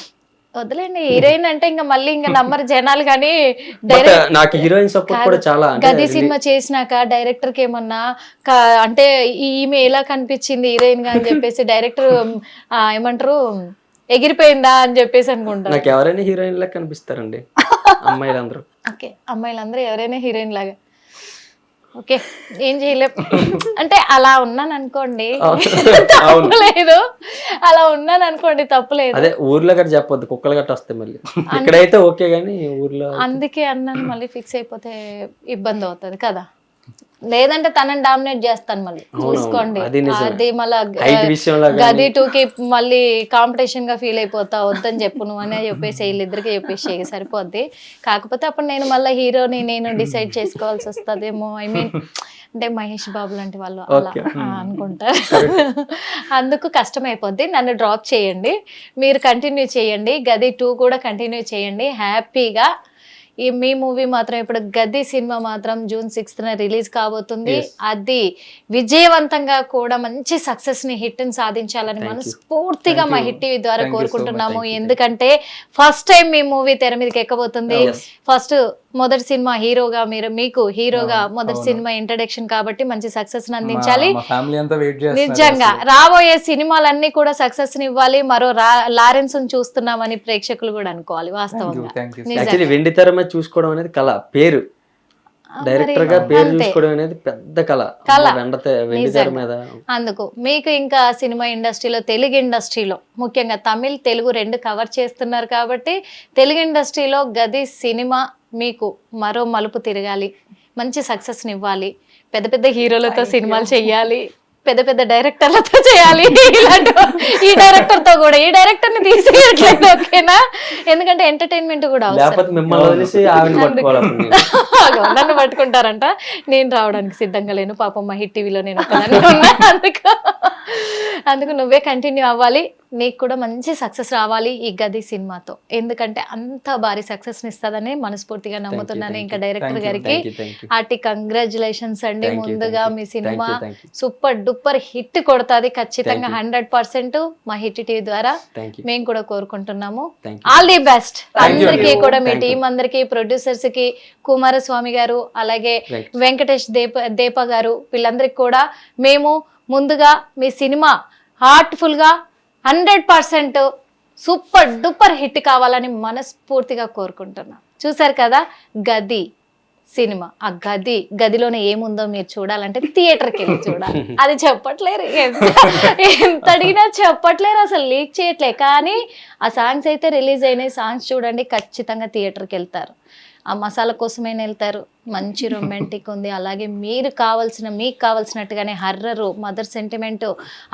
Speaker 1: వదిలేండి, హీరోయిన్ అంటే ఇంకా మళ్ళీ ఇంకా నంబర్ జనాలు కానీ
Speaker 3: బట్ నాకు హీరోయిన్ సపోర్ట్ కూడా చాలా.
Speaker 1: గది సినిమా చేసినాక డైరెక్టర్ కి ఏమన్నా అంటే ఈమె ఎలా కనిపించింది హీరోయిన్ గా అని చెప్పేసి డైరెక్టర్ ఏమంటారు ఎగిరిపోయిందా అని చెప్పేసి అనుకుంటారు.
Speaker 3: నాకు ఎవరైనా హీరోయిన్ లాగా కనిపిస్తారండి అమ్మాయిలందరూ.
Speaker 1: ఓకే, అమ్మాయిలందరూ ఎవరైనా హీరోయిన్ లాగా. ఓకే, ఏం చేయలేం అంటే అలా ఉన్నాను అనుకోండి, తప్పులేదు. అలా ఉన్నాను అనుకోండి, తప్పులేదు.
Speaker 3: అదే ఊర్లో గట్ట చెప్పొద్దు, కుక్కలు గట్ట వస్తాయి మళ్ళీ. ఇక్కడైతే ఓకే గానీ ఊర్లో.
Speaker 1: అందుకే అన్నాను, మళ్ళీ ఫిక్స్ అయిపోతే ఇబ్బంది అవుతుంది కదా. లేదంటే తనని డామినేట్ చేస్తాను మళ్ళీ, చూసుకోండి. అది మళ్ళీ గది 2కి మళ్ళీ కాంపిటీషన్ గా ఫీల్ అయిపోతా, వద్దని చెప్పు నువ్వు అనే చెప్పేసి వీళ్ళిద్దరికి చెప్పేసి సరిపోద్ది. కాకపోతే అప్పుడు నేను మళ్ళీ హీరోని నేను డిసైడ్ చేసుకోవాల్సి వస్తుందేమో. ఐ మీన్ అంటే మహేష్ బాబు లాంటి వాళ్ళు అలా అనుకుంటారు. అందుకు కష్టం అయిపోద్ది. నన్ను డ్రాప్ చేయండి, మీరు కంటిన్యూ చేయండి. గది 2 కూడా కంటిన్యూ చేయండి హ్యాపీగా. ఈ మీ మూవీ మాత్రం ఇప్పుడు గది సినిమా మాత్రం June 6th రిలీజ్ కాబోతుంది. అది విజయవంతంగా కూడా మంచి సక్సెస్ ని హిట్ ని సాధించాలని మనస్ఫూర్తిగా మా హిట్ టీవీ ద్వారా కోరుకుంటున్నాము. ఎందుకంటే ఫస్ట్ టైం మీ మూవీ తెర మీదకి ఎక్కబోతుంది. ఫస్ట్ మొదటి సినిమా హీరోగా మీకు హీరోగా మొదటి సినిమా ఇంట్రడక్షన్ కాబట్టి మంచి సక్సెస్ ని అందించాలి. నిజంగా రాబోయే సినిమాలన్నీ కూడా సక్సెస్ ని ఇవ్వాలి. మరో లారెన్స్ చూస్తున్నామని ప్రేక్షకులు కూడా అనుకోవాలి. వాస్తవంగా
Speaker 3: వెండి తెర మీద చూసుకోవడం అనేది కళ. పేరు డైరెక్టర్ గా పేరు చూసుకోవడం అనేది పెద్ద కళ. వెండి తెర మీద
Speaker 1: అందుకు మీకు ఇంకా సినిమా ఇండస్ట్రీలో, తెలుగు ఇండస్ట్రీలో ముఖ్యంగా తమిళ్ తెలుగు 2 కవర్ చేస్తున్నారు కాబట్టి తెలుగు ఇండస్ట్రీలో గది సినిమా మీకు మరో మలుపు తిరగాలి, మంచి సక్సెస్ ని ఇవ్వాలి. పెద్ద పెద్ద హీరోలతో సినిమాలు చెయ్యాలి, పెద్ద పెద్ద డైరెక్టర్లతో చేయాలి. ఈ డైరెక్టర్ తో కూడా, ఈ డైరెక్టర్ ని తీసేయట్లేదు ఓకేనా, ఎందుకంటే ఎంటర్టైన్మెంట్ కూడా అవసరం. నన్ను పట్టుకుంటారంట, నేను రావడానికి సిద్ధంగా లేను పాపం. మా హిట్ టీవీలో నేను ఒకదాన్ని ఉన్నా, అందుకు నువ్వే కంటిన్యూ అవ్వాలి. నీకు కూడా మంచి సక్సెస్ రావాలి ఈ గది సినిమాతో, ఎందుకంటే అంత భారీ సక్సెస్ ని ఇస్తుందని మనస్ఫూర్తిగా నమ్ముతున్నాను. ఇంకా డైరెక్టర్ గారికి హార్టీ కంగ్రాచులేషన్స్ అండి. ముందుగా మీ సినిమా సూపర్ డూపర్ హిట్ కొడతాది ఖచ్చితంగా 100% మా హిట్ టీవీ ద్వారా మేము కూడా కోరుకుంటున్నాము. ఆల్ ది బెస్ట్ అందరికీ కూడా, మీ టీం అందరికి, ప్రొడ్యూసర్స్ కి, కుమారస్వామి గారు అలాగే వెంకటేష్ దేప గారు, వీళ్ళందరికీ కూడా మేము ముందుగా మీ సినిమా హార్ట్ఫుల్ గా 100% సూపర్ డూపర్ హిట్ కావాలని మనస్ఫూర్తిగా కోరుకుంటున్నాం. చూసారు కదా, గది సినిమా ఆ గదిలోనే ఏముందో మీరు చూడాలంటే థియేటర్కి వెళ్ళి చూడాలి. అది చెప్పట్లేరు, ఎంత అడిగినా చెప్పట్లేరు, అసలు లీక్ చేయట్లే. కానీ ఆ సాంగ్స్ అయితే రిలీజ్ అయినాయి, సాంగ్స్ చూడండి, ఖచ్చితంగా థియేటర్కి వెళ్తారు. ఆ మసాలా కోసమైనా వెళ్తారు. మంచి రొమాంటిక్ ఉంది, అలాగే మీకు కావాల్సినట్టుగానే హర్రరు, మదర్ సెంటిమెంటు,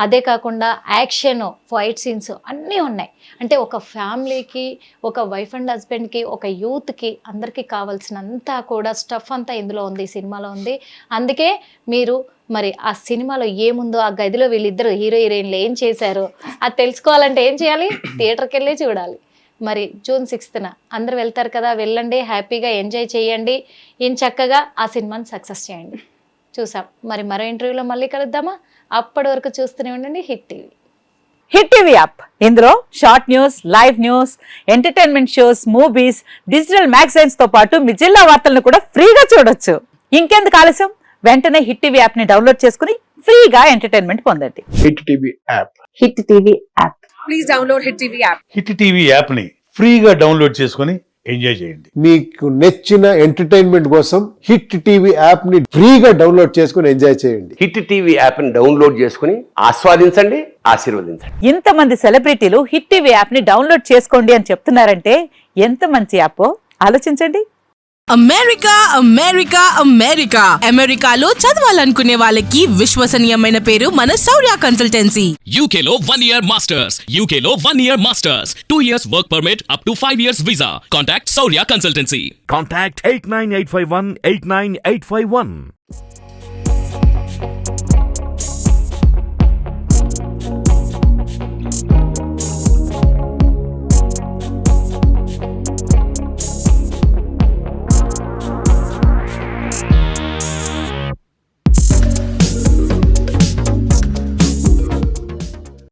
Speaker 1: అదే కాకుండా యాక్షన్, ఫైట్ సీన్స్ అన్నీ ఉన్నాయి. అంటే ఒక ఫ్యామిలీకి, ఒక వైఫ్ అండ్ హస్బెండ్కి, ఒక యూత్కి, అందరికీ కావాల్సినంత కూడా స్టఫ్ అంతా ఇందులో ఉంది, ఈ సినిమాలో ఉంది. అందుకే మీరు మరి ఆ సినిమాలో ఏముందో, ఆ గదిలో వీళ్ళిద్దరు హీరో హీరోయిన్లు ఏం చేశారో అది తెలుసుకోవాలంటే ఏం చేయాలి? థియేటర్కి వెళ్ళి చూడాలి. మరి జూన్ 6న అందరు వెళ్తారు కదా, వెళ్ళండి, హ్యాపీగా ఎంజాయ్ చేయండి, చక్కగా ఆ సినిమాని సక్సెస్ చేయండి. చూసాం. మరి మరో ఇంటర్వ్యూలో మళ్ళీ కలుద్దామా? అప్పటి వరకు చూస్తూనే ఉండండి Hit TV.
Speaker 5: Hit TV app, ఇందులో short news, live news, entertainment shows, movies, digital magazines తో పాటు మీ జిల్లా వార్తలను కూడా ఫ్రీగా చూడొచ్చు. ఇంకెందుకు ఆలస్యం, వెంటనే హిట్ టీవీ యాప్ ని డౌన్లోడ్ చేసుకుని ఫ్రీగా ఎంటర్టైన్మెంట్ పొందండి.
Speaker 6: Hit TV app.
Speaker 5: Hit TV app.
Speaker 7: Please download hit TV app.
Speaker 8: Hit TV యాప్ని ఫ్రీగా డౌన్లోడ్ చేసుకొని ఎంజాయ్ చేయండి.
Speaker 6: మీకు నచ్చిన ఎంటర్టైన్మెంట్ కోసం హిట్ టీవీ యాప్ ని ఫ్రీగా డౌన్లోడ్ చేసుకుని ఎంజాయ్ చేయండి.
Speaker 9: హిట్ టీవీ యాప్ ని డౌన్లోడ్ చేసుకుని ఆస్వాదించండి, ఆశీర్వదించండి.
Speaker 5: ఇంతమంది సెలబ్రిటీలు హిట్ టీవీ యాప్ ని డౌన్లోడ్ చేసుకోండి అని చెప్తున్నారంటే ఎంత మంచి యాప్ ఆలోచించండి.
Speaker 7: అమెరికా అమెరికా అమెరికా అమెరికాలో చదవాలనుకునే వాళ్ళకి విశ్వసనీయమైన పేరు మన శౌర్య కన్సల్టెన్సీ.
Speaker 10: UK లో 1 year masters. UK లో 1 year masters. 2 years work permit up to 5 years visa. Contact Saurya Consultancy.
Speaker 8: Contact 89851 89851.